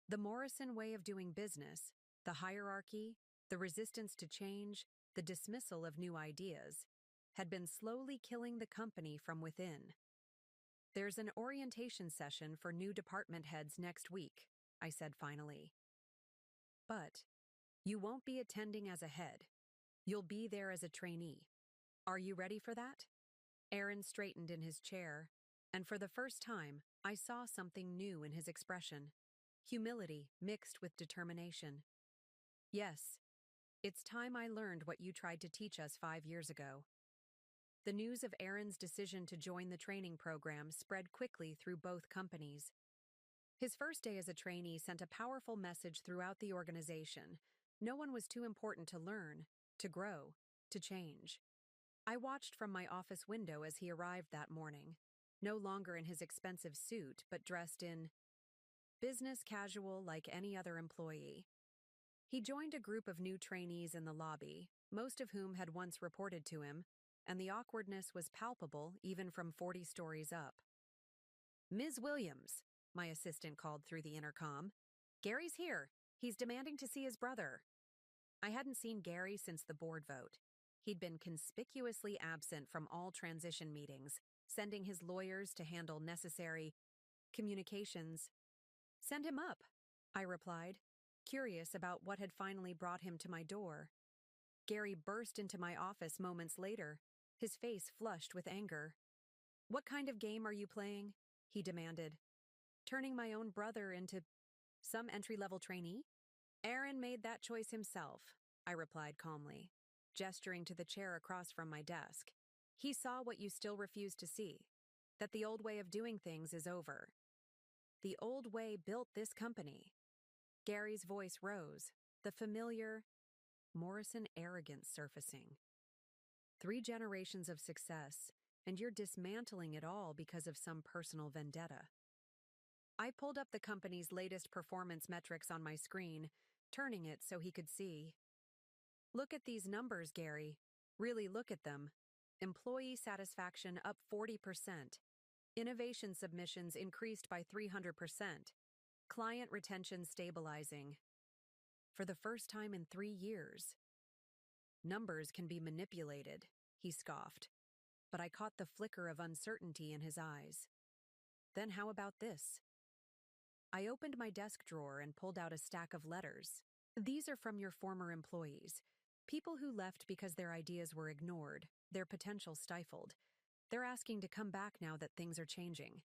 Speaker 1: The Morrison way of doing business, the hierarchy, the resistance to change, the dismissal of new ideas, had been slowly killing the company from within. There's an orientation session for new department heads next week, I said finally. But you won't be attending as a head. You'll be there as a trainee. Are you ready for that? Aaron straightened in his chair, and for the first time, I saw something new in his expression. Humility mixed with determination. Yes, it's time I learned what you tried to teach us 5 years ago. The news of Aaron's decision to join the training program spread quickly through both companies. His first day as a trainee sent a powerful message throughout the organization. No one was too important to learn, to grow, to change. I watched from my office window as he arrived that morning, no longer in his expensive suit, but dressed in business casual like any other employee. He joined a group of new trainees in the lobby, most of whom had once reported to him, and the awkwardness was palpable even from 40 stories up. Ms. Williams, my assistant called through the intercom. Gary's here. He's demanding to see his brother. I hadn't seen Gary since the board vote. He'd been conspicuously absent from all transition meetings, sending his lawyers to handle necessary communications. Send him up, I replied, curious about what had finally brought him to my door. Gary burst into my office moments later, his face flushed with anger. What kind of game are you playing? He demanded. Turning my own brother into some entry-level trainee? Aaron made that choice himself, I replied calmly, gesturing to the chair across from my desk. He saw what you still refuse to see, that the old way of doing things is over. The old way built this company. Gary's voice rose, the familiar Morrison arrogance surfacing. 3 generations of success, and you're dismantling it all because of some personal vendetta. I pulled up the company's latest performance metrics on my screen, turning it so he could see. Look at these numbers, Gary. Really look at them. Employee satisfaction up 40%. Innovation submissions increased by 300%. Client retention stabilizing. For the first time in 3 years. Numbers can be manipulated, he scoffed, but I caught the flicker of uncertainty in his eyes. Then how about this? I opened my desk drawer and pulled out a stack of letters. These are from your former employees, people who left because their ideas were ignored, their potential stifled. They're asking to come back now that things are changing.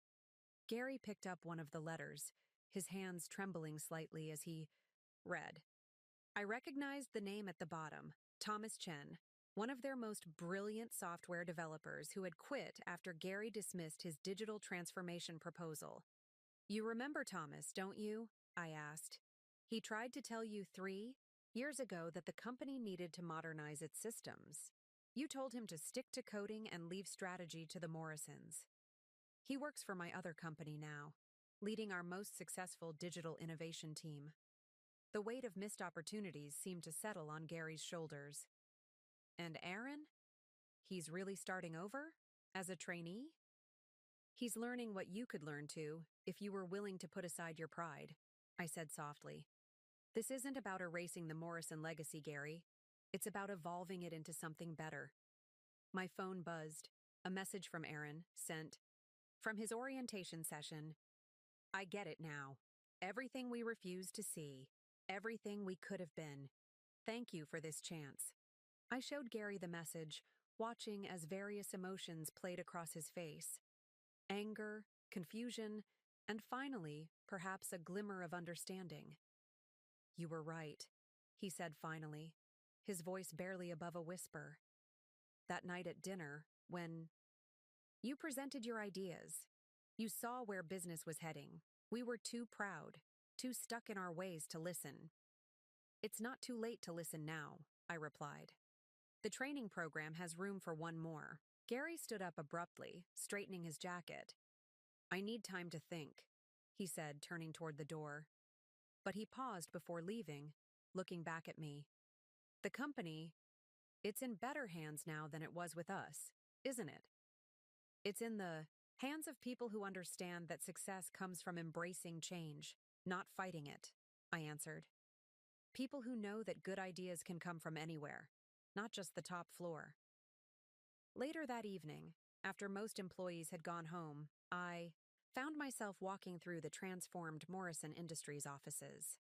Speaker 1: Gary picked up one of the letters, his hands trembling slightly as he read. I recognized the name at the bottom, Thomas Chen, one of their most brilliant software developers who had quit after Gary dismissed his digital transformation proposal. You remember Thomas, don't you? I asked. He tried to tell you 3 years ago that the company needed to modernize its systems. You told him to stick to coding and leave strategy to the Morrisons. He works for my other company now, leading our most successful digital innovation team. The weight of missed opportunities seemed to settle on Gary's shoulders. And Aaron? He's really starting over? As a trainee? He's learning what you could learn too, if you were willing to put aside your pride, I said softly. This isn't about erasing the Morrison legacy, Gary. It's about evolving it into something better. My phone buzzed. A message from Aaron, sent from his orientation session. I get it now. Everything we refused to see. Everything we could have been. Thank you for this chance. I showed Gary the message, watching as various emotions played across his face. Anger, confusion, and finally, perhaps a glimmer of understanding. You were right, he said finally, his voice barely above a whisper. That night at dinner, when you presented your ideas, you saw where business was heading. We were too proud, too stuck in our ways to listen. It's not too late to listen now, I replied. The training program has room for one more. Gary stood up abruptly, straightening his jacket. I need time to think, he said, turning toward the door. But he paused before leaving, looking back at me. The company, it's in better hands now than it was with us, isn't it? It's in the hands of people who understand that success comes from embracing change, not fighting it, I answered. People who know that good ideas can come from anywhere, not just the top floor. Later that evening, after most employees had gone home, I found myself walking through the transformed Morrison Industries offices.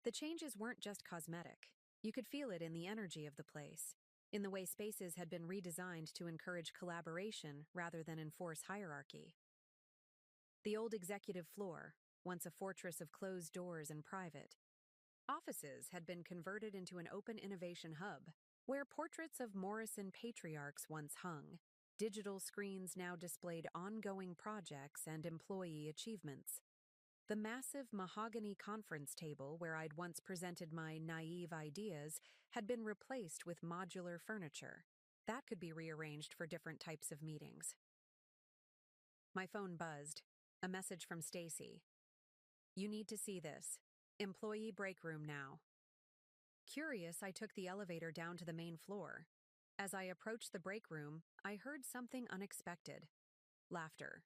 Speaker 1: The changes weren't just cosmetic. You could feel it in the energy of the place, in the way spaces had been redesigned to encourage collaboration rather than enforce hierarchy. The old executive floor, once a fortress of closed doors and private, offices had been converted into an open innovation hub, where portraits of Morrison patriarchs once hung. Digital screens now displayed ongoing projects and employee achievements. The massive mahogany conference table where I'd once presented my naive ideas had been replaced with modular furniture. That could be rearranged for different types of meetings. My phone buzzed. A message from Stacy. You need to see this. Employee break room now. Curious, I took the elevator down to the main floor. As I approached the break room, I heard something unexpected. Laughter.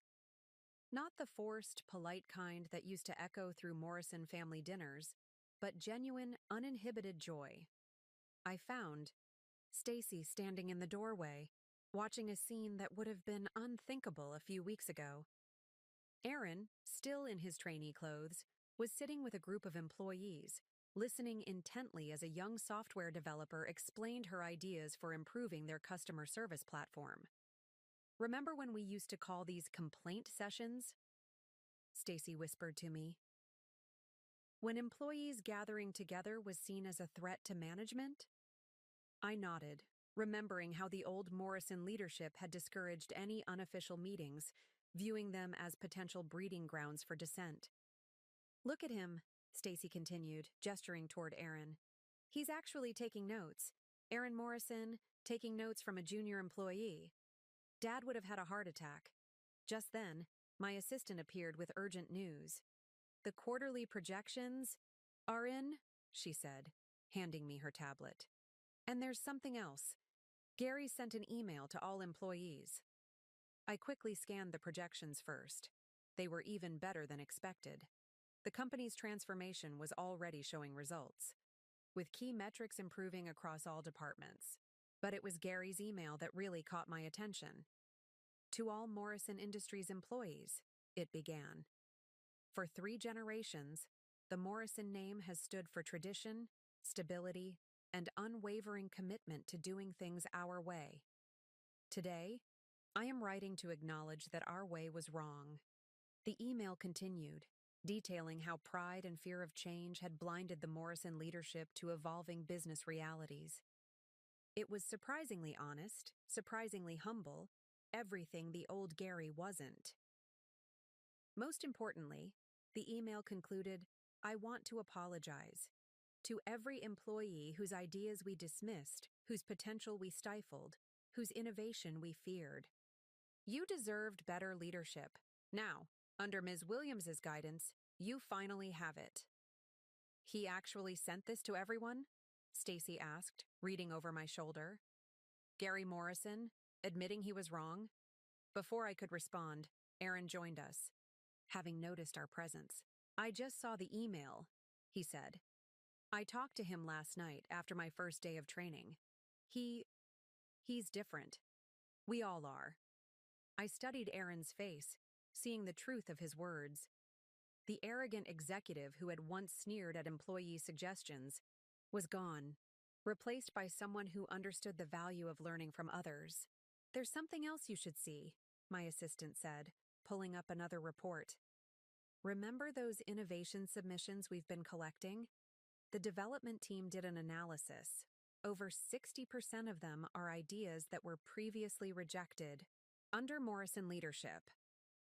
Speaker 1: Not the forced, polite kind that used to echo through Morrison family dinners, but genuine, uninhibited joy. I found Stacy standing in the doorway, watching a scene that would have been unthinkable a few weeks ago. Aaron, still in his trainee clothes, was sitting with a group of employees, listening intently as a young software developer explained her ideas for improving their customer service platform. Remember when we used to call these complaint sessions? Stacy whispered to me. When employees gathering together was seen as a threat to management? I nodded, remembering how the old Morrison leadership had discouraged any unofficial meetings, viewing them as potential breeding grounds for dissent. Look at him, Stacy continued, gesturing toward Aaron. He's actually taking notes. Aaron Morrison, taking notes from a junior employee. Dad would have had a heart attack. Just then, my assistant appeared with urgent news. The quarterly projections are in, she said, handing me her tablet. And there's something else. Gary sent an email to all employees. I quickly scanned the projections first. They were even better than expected. The company's transformation was already showing results, with key metrics improving across all departments. But it was Gary's email that really caught my attention. To all Morrison Industries employees, it began. For 3 generations, the Morrison name has stood for tradition, stability, and unwavering commitment to doing things our way. Today, I am writing to acknowledge that our way was wrong. The email continued. detailing how pride and fear of change had blinded the Morrison leadership to evolving business realities. It was surprisingly honest, surprisingly humble, everything the old Gary wasn't. Most importantly, the email concluded, "I want to apologize to every employee whose ideas we dismissed, whose potential we stifled, whose innovation we feared. You deserved better leadership. Now, under Ms. Williams's guidance, you finally have it." "He actually sent this to everyone?" Stacy asked, reading over my shoulder. "Gary Morrison, admitting he was wrong?" Before I could respond, Aaron joined us, having noticed our presence. "I just saw the email," he said. "I talked to him last night after my first day of training. He's different. We all are." I studied Aaron's face, seeing the truth of his words. The arrogant executive who had once sneered at employee suggestions was gone, replaced by someone who understood the value of learning from others. "There's something else you should see," my assistant said, pulling up another report. "Remember those innovation submissions we've been collecting? The development team did an analysis. Over 60% of them are ideas that were previously rejected under Morrison leadership.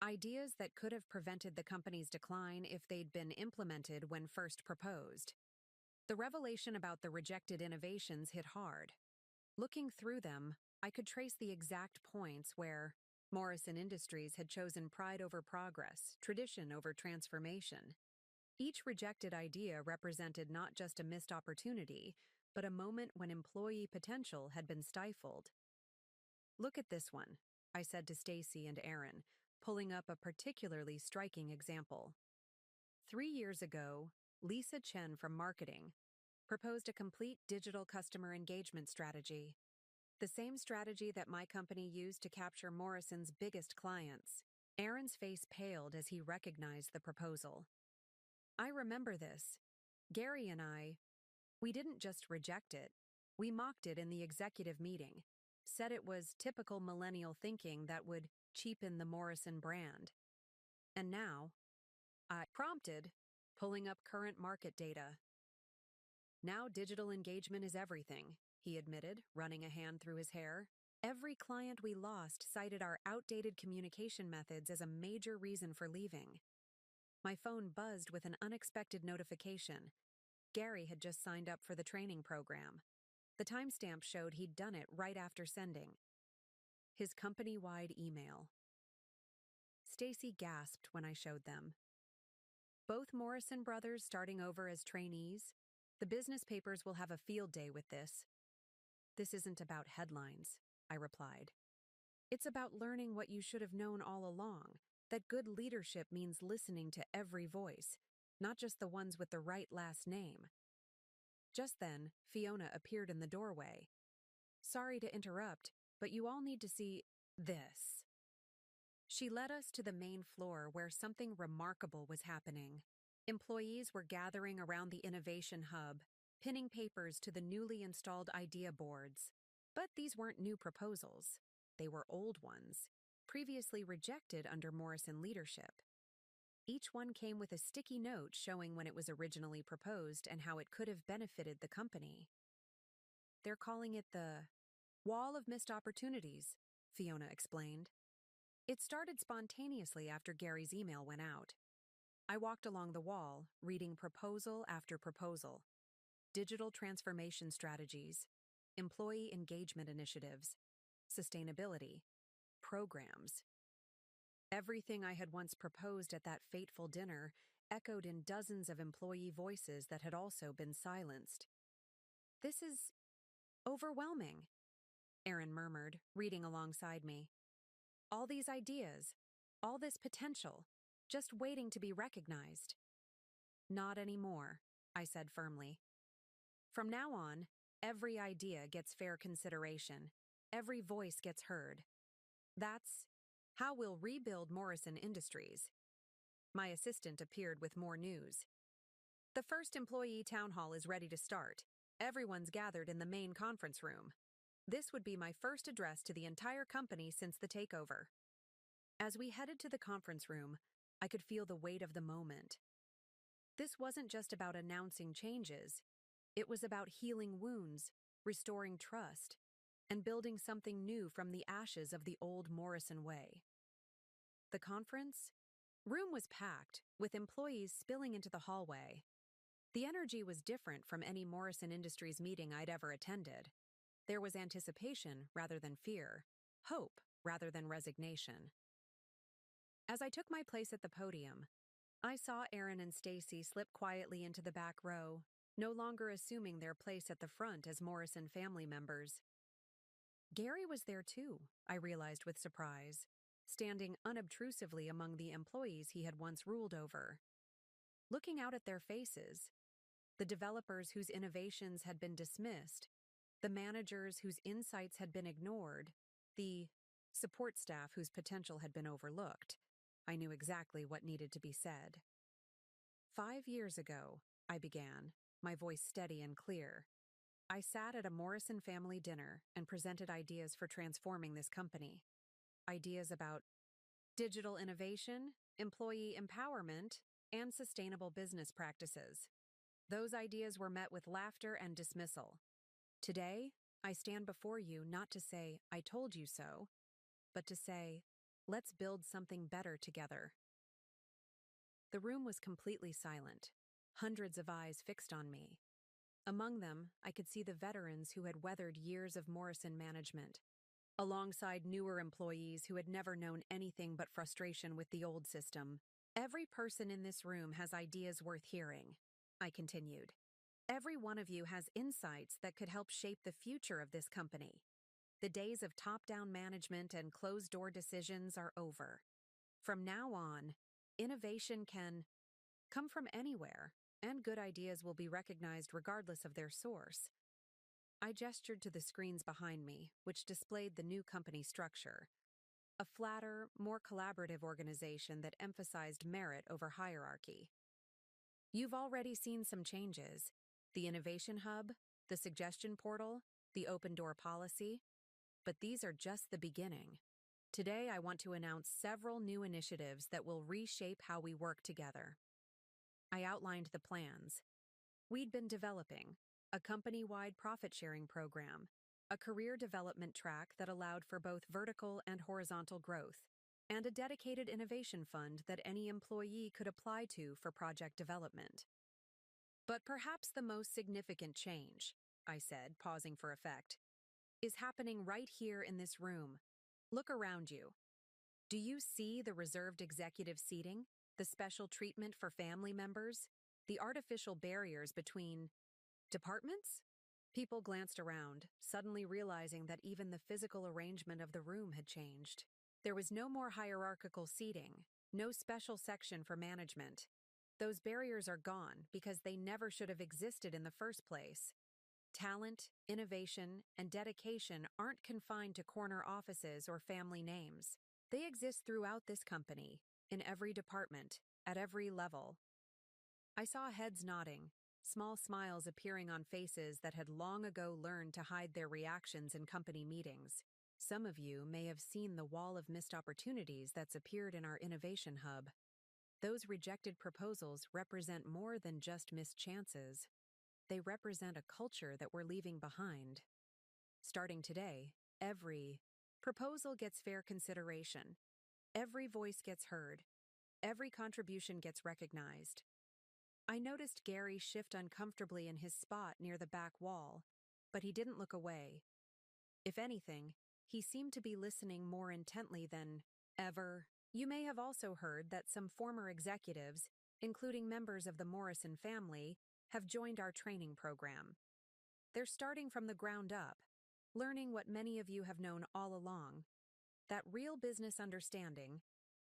Speaker 1: Ideas that could have prevented the company's decline if they'd been implemented when first proposed." The revelation about the rejected innovations hit hard. Looking through them, I could trace the exact points where Morrison Industries had chosen pride over progress, tradition over transformation. Each rejected idea represented not just a missed opportunity, but a moment when employee potential had been stifled. "Look at this one," I said to Stacy and Aaron, pulling up a particularly striking example. 3 years ago, Lisa Chen from marketing proposed a complete digital customer engagement strategy, the same strategy that my company used to capture Morrison's biggest clients. Aaron's face paled as he recognized the proposal. "I remember this. Gary and we didn't just reject it, we mocked it in the executive meeting, said it was typical millennial thinking that would cheapen the Morrison brand. And now," I prompted, pulling up current market data. "Now digital engagement is everything," he admitted, running a hand through his hair. "Every client we lost cited our outdated communication methods as a major reason for leaving." My phone buzzed with an unexpected notification. Gary had just signed up for the training program. The timestamp showed he'd done it right after sending his company-wide email. Stacy gasped when I showed them. "Both Morrison brothers starting over as trainees? The business papers will have a field day with this." "This isn't about headlines," I replied. "It's about learning what you should have known all along, that good leadership means listening to every voice, not just the ones with the right last name." Just then, Fiona appeared in the doorway. "Sorry to interrupt, but you all need to see this." She led us to the main floor where something remarkable was happening. Employees were gathering around the innovation hub, pinning papers to the newly installed idea boards. But these weren't new proposals. They were old ones, previously rejected under Morrison leadership. Each one came with a sticky note showing when it was originally proposed and how it could have benefited the company. "They're calling it the Wall of Missed Opportunities," Fiona explained. "It started spontaneously after Gary's email went out. I walked along the wall, reading proposal after proposal. Digital transformation strategies, employee engagement initiatives, sustainability, programs. Everything I had once proposed at that fateful dinner echoed in dozens of employee voices that had also been silenced. "This is overwhelming," Aaron murmured, reading alongside me. "All these ideas, all this potential, just waiting to be recognized." "Not anymore," I said firmly. "From now on, every idea gets fair consideration. Every voice gets heard. That's how we'll rebuild Morrison Industries." My assistant appeared with more news. "The first employee town hall is ready to start. Everyone's gathered in the main conference room. This would be my first address to the entire company since the takeover." As we headed to the conference room, I could feel the weight of the moment. This wasn't just about announcing changes, it was about healing wounds, restoring trust, and building something new from the ashes of the old Morrison way. The conference room was packed, with employees spilling into the hallway. The energy was different from any Morrison Industries meeting I'd ever attended. There was anticipation rather than fear, hope rather than resignation. As I took my place at the podium, I saw Aaron and Stacy slip quietly into the back row, no longer assuming their place at the front as Morrison family members. Gary was there too, I realized with surprise, standing unobtrusively among the employees he had once ruled over. Looking out at their faces, the developers whose innovations had been dismissed, the managers whose insights had been ignored, the support staff whose potential had been overlooked, I knew exactly what needed to be said. 5 years ago, I began, my voice steady and clear. I sat at a Morrison family dinner and presented ideas for transforming this company. Ideas about digital innovation, employee empowerment, and sustainable business practices. Those ideas were met with laughter and dismissal. Today, I stand before you not to say, "I told you so," but to say, "Let's build something better together." The room was completely silent, hundreds of eyes fixed on me. Among them, I could see the veterans who had weathered years of Morrison management, alongside newer employees who had never known anything but frustration with the old system. Every person in this room has ideas worth hearing, I continued. Every one of you has insights that could help shape the future of this company. The days of top-down management and closed-door decisions are over. From now on, innovation can come from anywhere, and good ideas will be recognized regardless of their source. I gestured to the screens behind me, which displayed the new company structure. A flatter, more collaborative organization that emphasized merit over hierarchy. You've already seen some changes. The Innovation Hub, the Suggestion Portal, the Open Door Policy. But these are just the beginning. Today, I want to announce several new initiatives that will reshape how we work together. I outlined the plans. We'd been developing a company-wide profit-sharing program, a career development track that allowed for both vertical and horizontal growth, and a dedicated innovation fund that any employee could apply to for project development. But perhaps the most significant change, I said, pausing for effect, is happening right here in this room. Look around you. Do you see the reserved executive seating, the special treatment for family members, the artificial barriers between departments? People glanced around, suddenly realizing that even the physical arrangement of the room had changed. There was no more hierarchical seating, no special section for management. Those barriers are gone because they never should have existed in the first place. Talent, innovation, and dedication aren't confined to corner offices or family names. They exist throughout this company, in every department, at every level. I saw heads nodding, small smiles appearing on faces that had long ago learned to hide their reactions in company meetings. Some of you may have seen the wall of missed opportunities that's appeared in our innovation hub. Those rejected proposals represent more than just missed chances. They represent a culture that we're leaving behind. Starting today, every proposal gets fair consideration. Every voice gets heard. Every contribution gets recognized. I noticed Gary shift uncomfortably in his spot near the back wall, but he didn't look away. If anything, he seemed to be listening more intently than ever. You may have also heard that some former executives, including members of the Morrison family, have joined our training program. They're starting from the ground up, learning what many of you have known all along, that real business understanding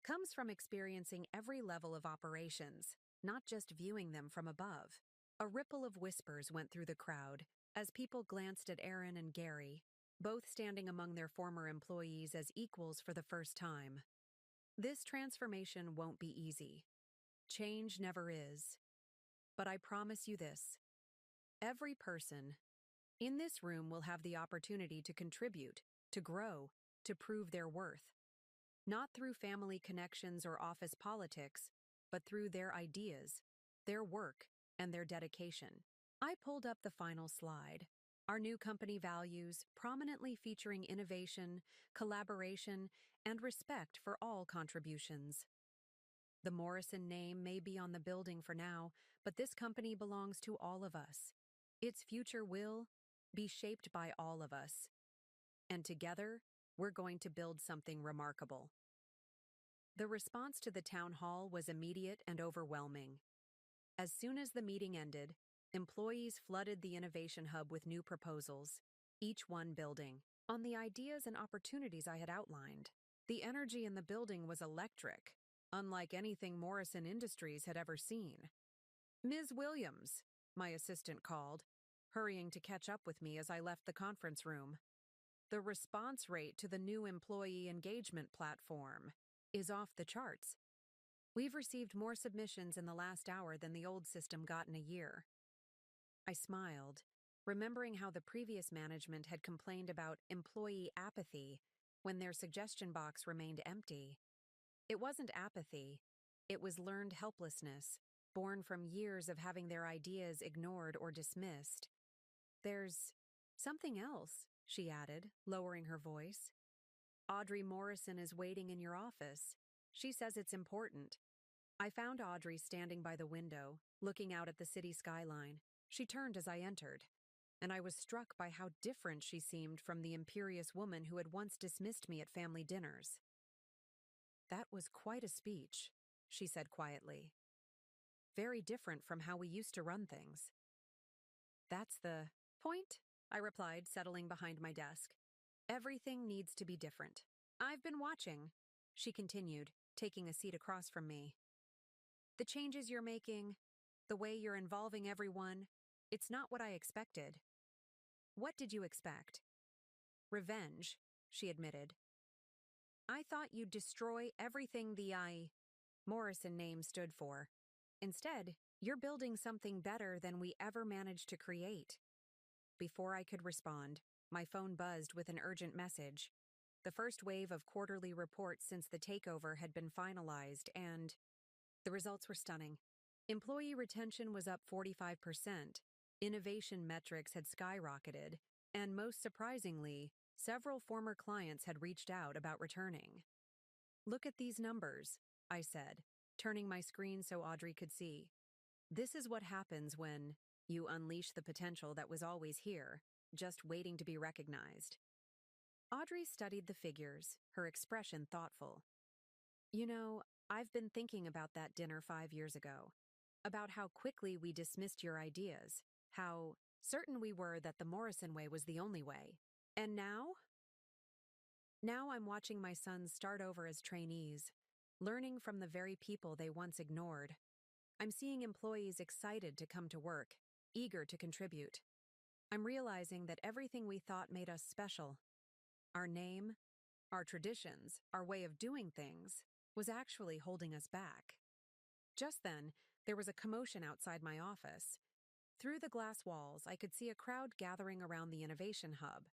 Speaker 1: comes from experiencing every level of operations, not just viewing them from above. A ripple of whispers went through the crowd as people glanced at Aaron and Gary, both standing among their former employees as equals for the first time. This transformation won't be easy. Change never is. But I promise you this. Every person in this room will have the opportunity to contribute, to grow, to prove their worth. Not through family connections or office politics, but through their ideas, their work, and their dedication. I pulled up the final slide. Our new company values, prominently featuring innovation, collaboration, and respect for all contributions. The Morrison name may be on the building for now, but this company belongs to all of us. Its future will be shaped by all of us. And together, we're going to build something remarkable. The response to the town hall was immediate and overwhelming. As soon as the meeting ended, employees flooded the Innovation Hub with new proposals, each one building on the ideas and opportunities I had outlined. The energy in the building was electric, unlike anything Morrison Industries had ever seen. "Ms. Williams," my assistant called, hurrying to catch up with me as I left the conference room. "The response rate to the new employee engagement platform is off the charts. We've received more submissions in the last hour than the old system got in a year." I smiled, remembering how the previous management had complained about employee apathy when their suggestion box remained empty. It wasn't apathy, it was learned helplessness, born from years of having their ideas ignored or dismissed. "There's something else," she added, lowering her voice. "Audrey Morrison is waiting in your office. She says it's important." I found Audrey standing by the window, looking out at the city skyline. She turned as I entered, and I was struck by how different she seemed from the imperious woman who had once dismissed me at family dinners. "That was quite a speech," she said quietly. "Very different from how we used to run things." "That's the point," I replied, settling behind my desk. "Everything needs to be different. I've been watching," she continued, taking a seat across from me. "The changes you're making, the way you're involving everyone, it's not what I expected." "What did you expect?" "Revenge," she admitted. "I thought you'd destroy everything the Morrison name stood for. Instead, you're building something better than we ever managed to create." Before I could respond, my phone buzzed with an urgent message. The first wave of quarterly reports since the takeover had been finalized, and the results were stunning. Employee retention was up 45%, innovation metrics had skyrocketed, and most surprisingly, several former clients had reached out about returning. "Look at these numbers," I said, turning my screen so Audrey could see. "This is what happens when you unleash the potential that was always here, just waiting to be recognized." Audrey studied the figures, her expression thoughtful. "You know, I've been thinking about that dinner 5 years ago, about how quickly we dismissed your ideas, how certain we were that the Morrison way was the only way. And now? Now I'm watching my sons start over as trainees, learning from the very people they once ignored. I'm seeing employees excited to come to work, eager to contribute. I'm realizing that everything we thought made us special, our name, our traditions, our way of doing things, was actually holding us back." Just then, there was a commotion outside my office. Through the glass walls, I could see a crowd gathering around the Innovation Hub.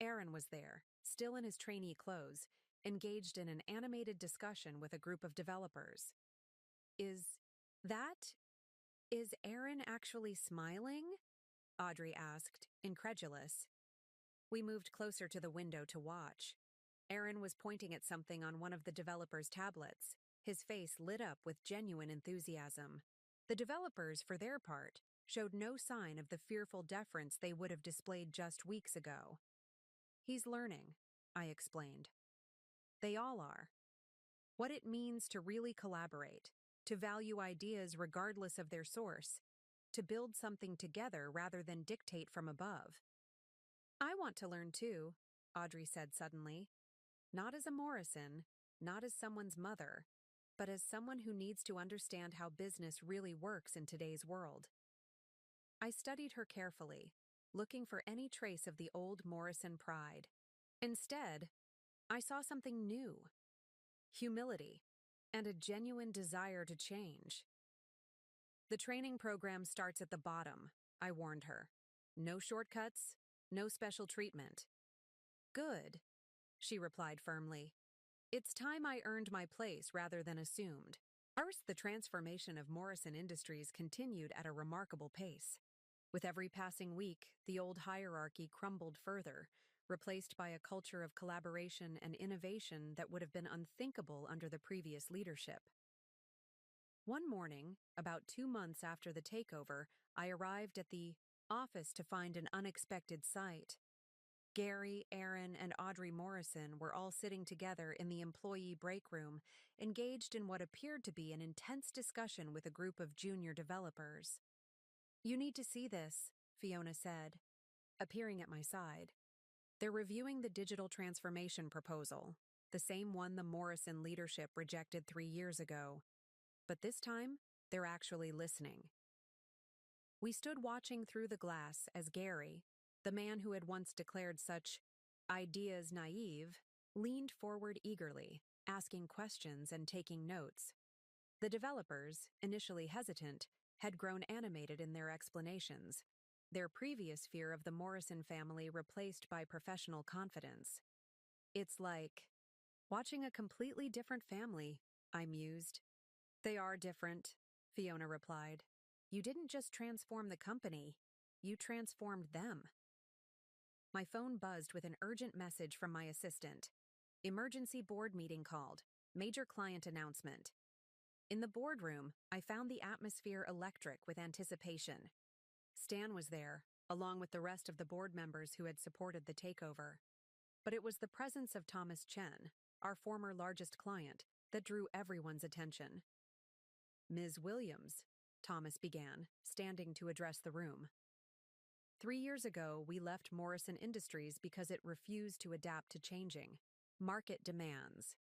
Speaker 1: Aaron was there, still in his trainee clothes, engaged in an animated discussion with a group of developers. That is Aaron actually smiling?" Audrey asked, incredulous. We moved closer to the window to watch. Aaron was pointing at something on one of the developers' tablets, his face lit up with genuine enthusiasm. The developers, for their part, showed no sign of the fearful deference they would have displayed just weeks ago. "He's learning," I explained. "They all are. What it means to really collaborate, to value ideas regardless of their source, to build something together rather than dictate from above." "I want to learn too," Audrey said suddenly. Not as a Morrison, not as someone's mother, but as someone who needs to understand how business really works in today's world. I studied her carefully, looking for any trace of the old Morrison pride. Instead, I saw something new: humility, and a genuine desire to change. "The training program starts at the bottom," I warned her. "No shortcuts, no special treatment." "Good," she replied firmly. "It's time I earned my place rather than assumed. First, the transformation of Morrison Industries continued at a remarkable pace. With every passing week, the old hierarchy crumbled further, replaced by a culture of collaboration and innovation that would have been unthinkable under the previous leadership. One morning, about 2 months after the takeover, I arrived at the office to find an unexpected sight. Gary, Aaron, and Audrey Morrison were all sitting together in the employee break room, engaged in what appeared to be an intense discussion with a group of junior developers. "You need to see this," Fiona said, appearing at my side. "They're reviewing the digital transformation proposal, the same one the Morrison leadership rejected 3 years ago. But this time, they're actually listening." We stood watching through the glass as Gary, the man who had once declared such ideas naive, leaned forward eagerly, asking questions and taking notes. The developers, initially hesitant, had grown animated in their explanations, their previous fear of the Morrison family replaced by professional confidence. "It's like watching a completely different family," I mused. "They are different," Fiona replied. "You didn't just transform the company, you transformed them." My phone buzzed with an urgent message from my assistant. "Emergency board meeting called. Major client announcement." In the boardroom, I found the atmosphere electric with anticipation. Stan was there, along with the rest of the board members who had supported the takeover. But it was the presence of Thomas Chen, our former largest client, that drew everyone's attention. "Ms. Williams," Thomas began, standing to address the room. "3 years ago, we left Morrison Industries because it refused to adapt to changing market demands.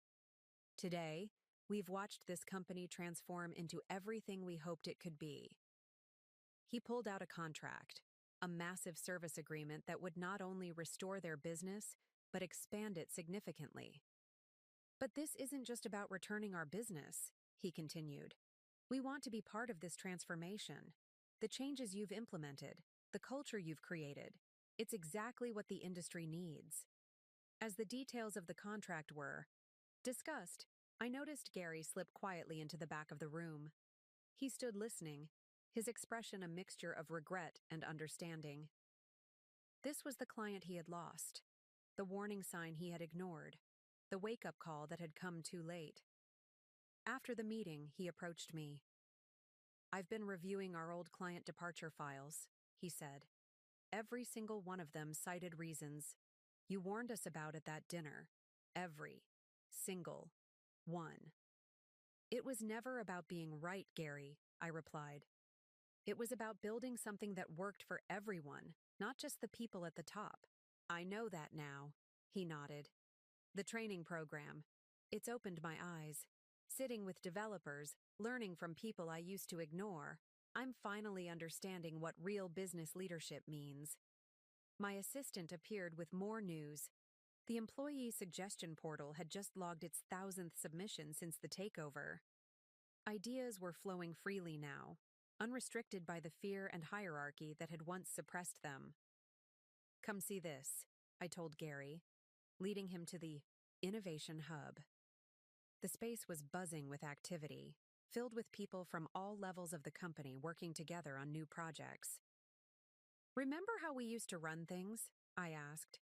Speaker 1: Today, we've watched this company transform into everything we hoped it could be." He pulled out a contract, a massive service agreement that would not only restore their business, but expand it significantly. "But this isn't just about returning our business," he continued. "We want to be part of this transformation. The changes you've implemented, the culture you've created, it's exactly what the industry needs." As the details of the contract were discussed, I noticed Gary slip quietly into the back of the room. He stood listening, his expression a mixture of regret and understanding. This was the client he had lost, the warning sign he had ignored, the wake-up call that had come too late. After the meeting, he approached me. "I've been reviewing our old client departure files," he said. "Every single one of them cited reasons you warned us about at that dinner. Every single one." "It was never about being right, Gary," I replied. "It was about building something that worked for everyone, not just the people at the top." "I know that now," he nodded. "The training program. It's opened my eyes. Sitting with developers, learning from people I used to ignore, I'm finally understanding what real business leadership means." My assistant appeared with more news. The employee suggestion portal had just logged its 1,000th submission since the takeover. Ideas were flowing freely now, unrestricted by the fear and hierarchy that had once suppressed them. "Come see this," I told Gary, leading him to the Innovation Hub. The space was buzzing with activity, filled with people from all levels of the company working together on new projects. "Remember how we used to run things?" I asked.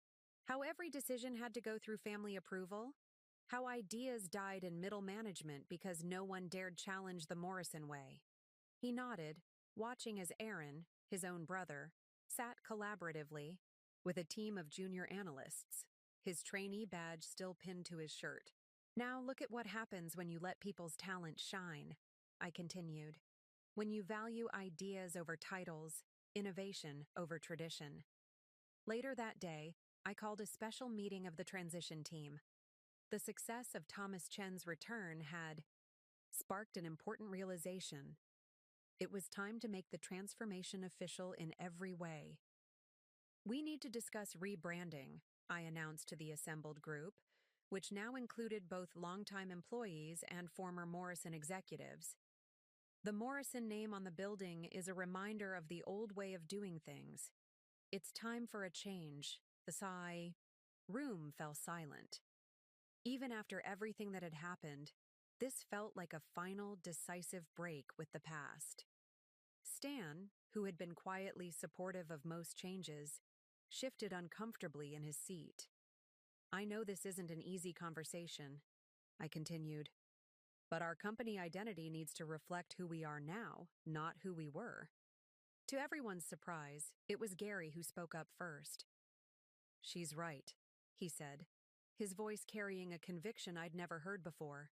Speaker 1: "How every decision had to go through family approval? How ideas died in middle management because no one dared challenge the Morrison way?" He nodded, watching as Aaron, his own brother, sat collaboratively with a team of junior analysts, his trainee badge still pinned to his shirt. "Now look at what happens when you let people's talent shine," I continued. "When you value ideas over titles, innovation over tradition." Later that day, I called a special meeting of the transition team. The success of Thomas Chen's return had sparked an important realization. It was time to make the transformation official in every way. "We need to discuss rebranding," I announced to the assembled group, which now included both longtime employees and former Morrison executives. "The Morrison name on the building is a reminder of the old way of doing things. It's time for a change." The room fell silent. Even after everything that had happened, This felt like a final, decisive break with the past. Stan, who had been quietly supportive of most changes, shifted uncomfortably in his seat. I know this isn't an easy conversation, I continued, but our company identity needs to reflect who we are now, not who we were. To everyone's surprise, it was Gary who spoke up first. She's right, he said, his voice carrying a conviction I'd never heard before.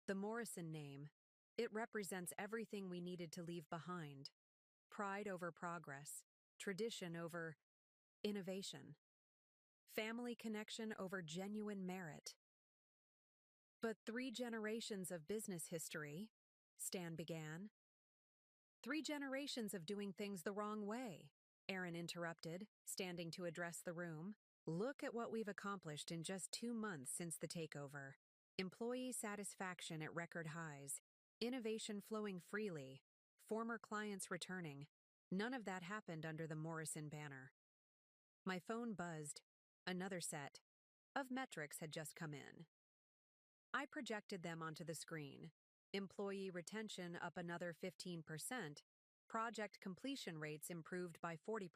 Speaker 1: The Morrison name, it represents everything we needed to leave behind. Pride over progress, tradition over innovation, family connection over genuine merit. But 3 generations of business history, Stan began. 3 generations of doing things the wrong way, Aaron interrupted, standing to address the room. Look at what we've accomplished in just 2 months since the takeover. Employee satisfaction at record highs, innovation flowing freely, former clients returning. None of that happened under the Morrison banner. My phone buzzed. Another set of metrics had just come in. I projected them onto the screen. Employee retention up another 15%, project completion rates improved by 40%,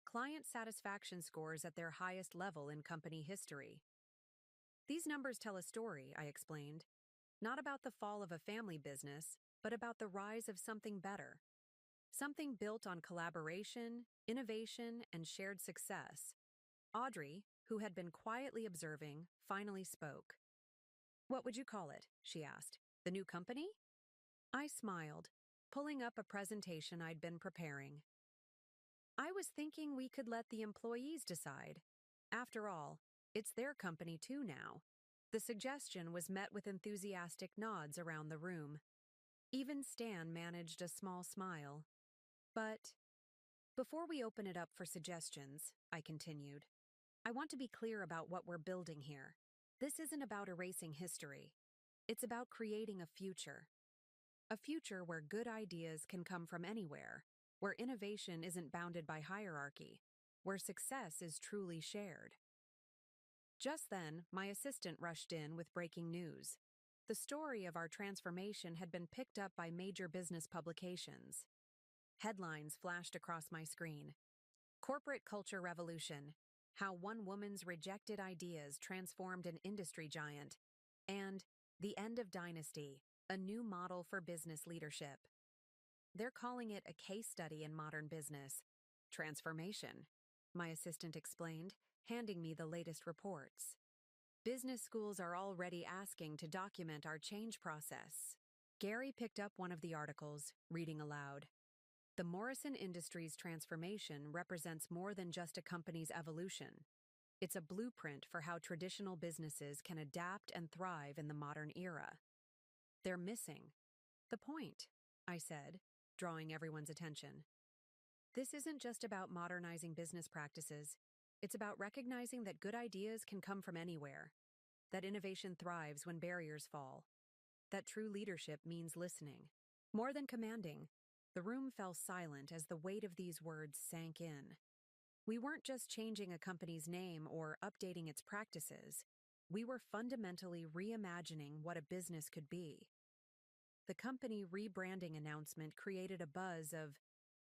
Speaker 1: client satisfaction scores at their highest level in company history. These numbers tell a story, I explained, not about the fall of a family business, but about the rise of something better. Something built on collaboration, innovation, and shared success. Audrey, who had been quietly observing, finally spoke. What would you call it? She asked. The new company? I smiled, pulling up a presentation I'd been preparing. I was thinking we could let the employees decide. After all, it's their company too now. The suggestion was met with enthusiastic nods around the room. Even Stan managed a small smile. But before we open it up for suggestions, I continued, I want to be clear about what we're building here. This isn't about erasing history. It's about creating a future. A future where good ideas can come from anywhere, where innovation isn't bounded by hierarchy, where success is truly shared. Just then, my assistant rushed in with breaking news. The story of our transformation had been picked up by major business publications. Headlines flashed across my screen. Corporate Culture Revolution, How One Woman's Rejected Ideas Transformed an Industry Giant, and The End of Dynasty, A New Model for Business Leadership. They're calling it a case study in modern business. Transformation, my assistant explained, handing me the latest reports. Business schools are already asking to document our change process. Gary picked up one of the articles, reading aloud. The Morrison Industries transformation represents more than just a company's evolution. It's a blueprint for how traditional businesses can adapt and thrive in the modern era. They're missing the point, I said, drawing everyone's attention. This isn't just about modernizing business practices. It's about recognizing that good ideas can come from anywhere, that innovation thrives when barriers fall, that true leadership means listening. More than commanding, the room fell silent as the weight of these words sank in. We weren't just changing a company's name or updating its practices. We were fundamentally reimagining what a business could be. The company rebranding announcement created a buzz of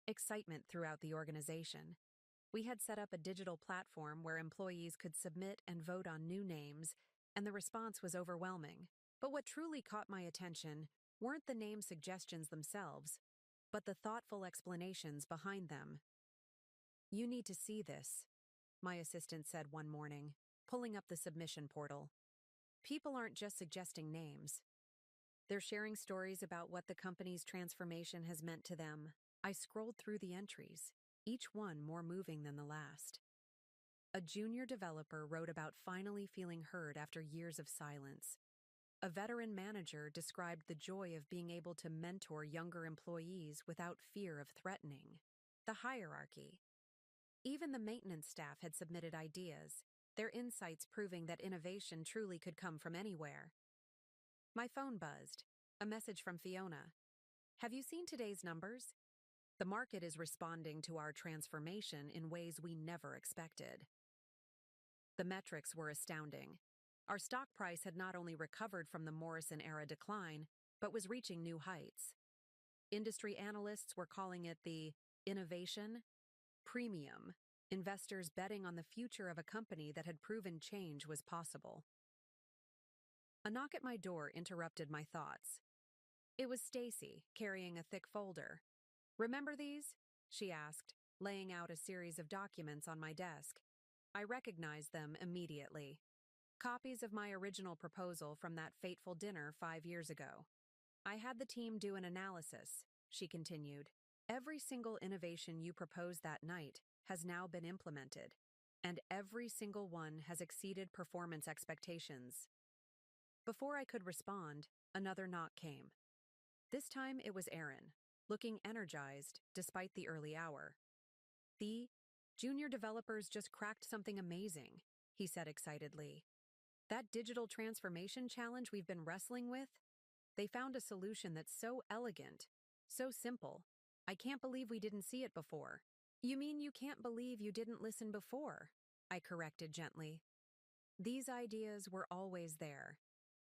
Speaker 1: excitement throughout the organization. We had set up a digital platform where employees could submit and vote on new names, and the response was overwhelming. But what truly caught my attention weren't the name suggestions themselves, but the thoughtful explanations behind them. You need to see this, my assistant said one morning, pulling up the submission portal. People aren't just suggesting names. They're sharing stories about what the company's transformation has meant to them. I scrolled through the entries, each one more moving than the last. A junior developer wrote about finally feeling heard after years of silence. A veteran manager described the joy of being able to mentor younger employees without fear of threatening the hierarchy. Even the maintenance staff had submitted ideas, their insights proving that innovation truly could come from anywhere. My phone buzzed. A message from Fiona. Have you seen today's numbers? The market is responding to our transformation in ways we never expected. The metrics were astounding. Our stock price had not only recovered from the Morrison-era decline, but was reaching new heights. Industry analysts were calling it the innovation premium, investors betting on the future of a company that had proven change was possible. A knock at my door interrupted my thoughts. It was Stacy, carrying a thick folder. "Remember these?" she asked, laying out a series of documents on my desk. I recognized them immediately. Copies of my original proposal from that fateful dinner 5 years ago. "I had the team do an analysis," she continued. "Every single innovation you proposed that night has now been implemented, and every single one has exceeded performance expectations." Before I could respond, another knock came. This time it was Aaron, looking energized despite the early hour. "The junior developers just cracked something amazing," he said excitedly. "That digital transformation challenge we've been wrestling with? They found a solution that's so elegant, so simple. I can't believe we didn't see it before." "You mean you can't believe you didn't listen before?" I corrected gently. "These ideas were always there.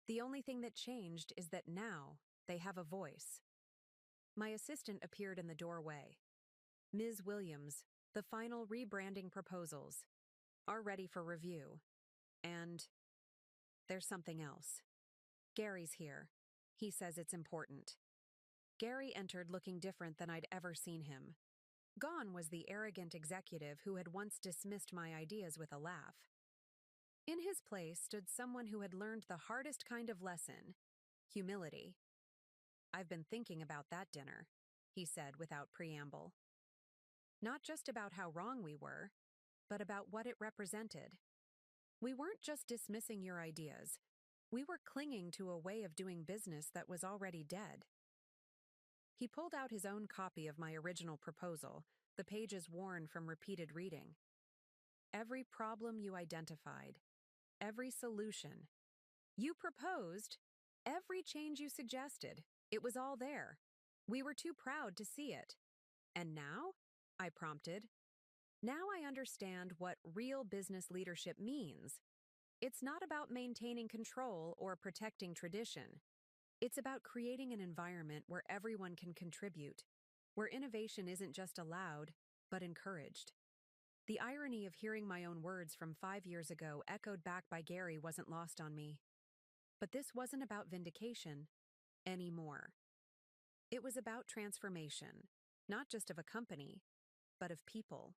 Speaker 1: The only thing that changed is that now they have a voice." My assistant appeared in the doorway. "Ms. Williams, the final rebranding proposals are ready for review. And there's something else. Gary's here. He says it's important." Gary entered looking different than I'd ever seen him. Gone was the arrogant executive who had once dismissed my ideas with a laugh. In his place stood someone who had learned the hardest kind of lesson: humility. "I've been thinking about that dinner," he said without preamble. "Not just about how wrong we were, but about what it represented. We weren't just dismissing your ideas. We were clinging to a way of doing business that was already dead." He pulled out his own copy of my original proposal, the pages worn from repeated reading. "Every problem you identified, every solution you proposed, every change you suggested, it was all there. We were too proud to see it. And now?" I prompted. "Now I understand what real business leadership means. It's not about maintaining control or protecting tradition. It's about creating an environment where everyone can contribute, where innovation isn't just allowed, but encouraged." The irony of hearing my own words from 5 years ago echoed back by Gary wasn't lost on me. But this wasn't about vindication anymore. It was about transformation, not just of a company, but of people.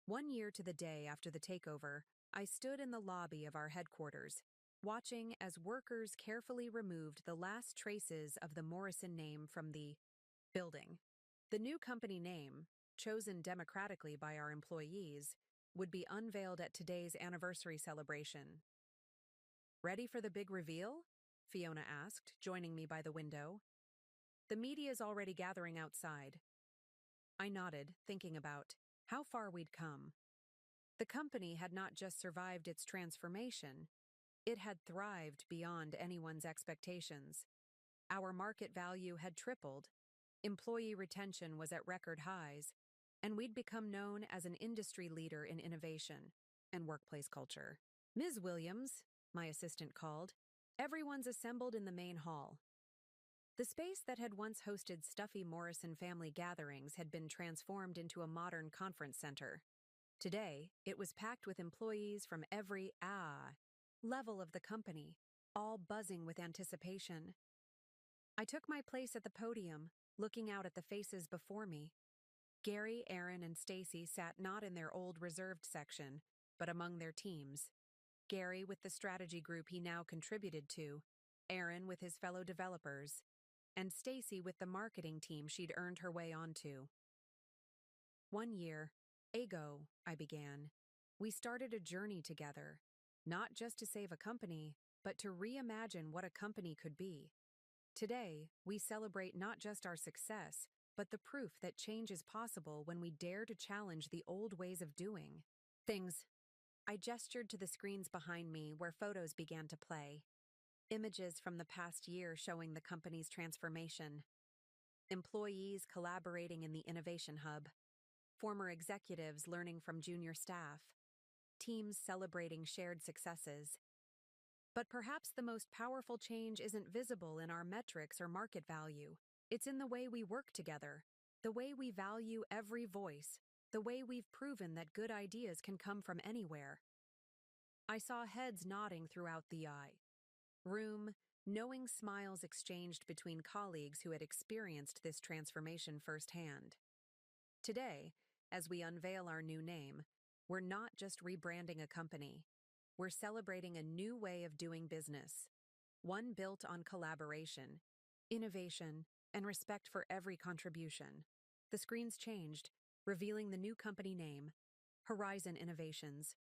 Speaker 1: 1 year to the day after the takeover, I stood in the lobby of our headquarters, watching as workers carefully removed the last traces of the Morrison name from the building. The new company name, chosen democratically by our employees, would be unveiled at today's anniversary celebration. "Ready for the big reveal?" Fiona asked, joining me by the window. "The media's already gathering outside." I nodded, thinking about how far we'd come. The company had not just survived its transformation, it had thrived beyond anyone's expectations. Our market value had tripled, employee retention was at record highs, and we'd become known as an industry leader in innovation and workplace culture. "Ms. Williams," my assistant called, "everyone's assembled in the main hall." The space that had once hosted stuffy Morrison family gatherings had been transformed into a modern conference center. Today, it was packed with employees from every level of the company, all buzzing with anticipation. I took my place at the podium, looking out at the faces before me. Gary, Aaron, and Stacy sat not in their old reserved section, but among their teams. Gary with the strategy group he now contributed to, Aaron with his fellow developers, and Stacy with the marketing team she'd earned her way onto. 1 year ago, I began, we started a journey together, not just to save a company, but to reimagine what a company could be. Today, we celebrate not just our success, but the proof that change is possible when we dare to challenge the old ways of doing things. I gestured to the screens behind me where photos began to play. Images from the past year showing the company's transformation. Employees collaborating in the Innovation Hub. Former executives learning from junior staff. Teams celebrating shared successes. But perhaps the most powerful change isn't visible in our metrics or market value. It's in the way we work together, the way we value every voice, the way we've proven that good ideas can come from anywhere. I saw heads nodding throughout the room, knowing smiles exchanged between colleagues who had experienced this transformation firsthand. Today, as we unveil our new name, we're not just rebranding a company. We're celebrating a new way of doing business, one built on collaboration, innovation, and respect for every contribution. The screens changed, revealing the new company name, Horizon Innovations.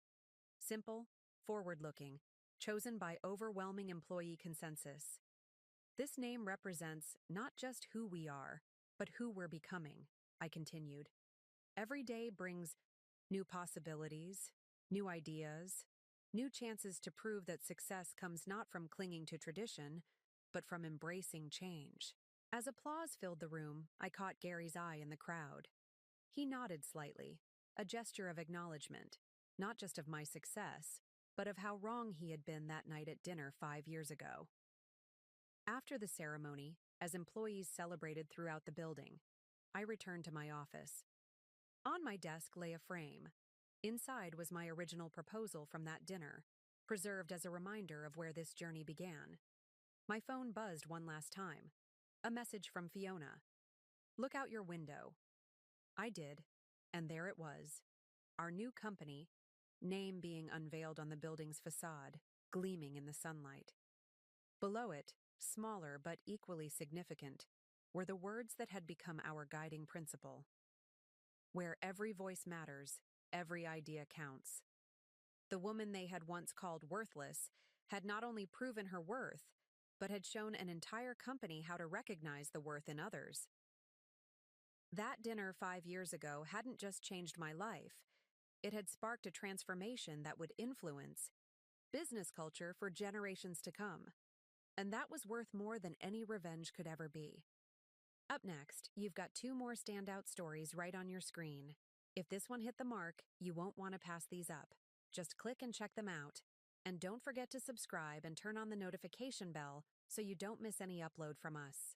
Speaker 1: Simple, forward-looking, chosen by overwhelming employee consensus. This name represents not just who we are, but who we're becoming, I continued. Every day brings new possibilities, new ideas, new chances to prove that success comes not from clinging to tradition, but from embracing change. As applause filled the room, I caught Gary's eye in the crowd. He nodded slightly, a gesture of acknowledgement, not just of my success, but of how wrong he had been that night at dinner 5 years ago. After the ceremony, as employees celebrated throughout the building, I returned to my office. On my desk lay a frame. Inside was my original proposal from that dinner, preserved as a reminder of where this journey began. My phone buzzed one last time. A message from Fiona. "Look out your window." I did, and there it was. Our new company, name being unveiled on the building's facade, gleaming in the sunlight. Below it, smaller but equally significant, were the words that had become our guiding principle. Where every voice matters, every idea counts. The woman they had once called worthless had not only proven her worth, but had shown an entire company how to recognize the worth in others. That dinner 5 years ago hadn't just changed my life, it had sparked a transformation that would influence business culture for generations to come. And that was worth more than any revenge could ever be. Up next, you've got 2 more standout stories right on your screen. If this one hit the mark, you won't want to pass these up. Just click and check them out. And don't forget to subscribe and turn on the notification bell so you don't miss any upload from us.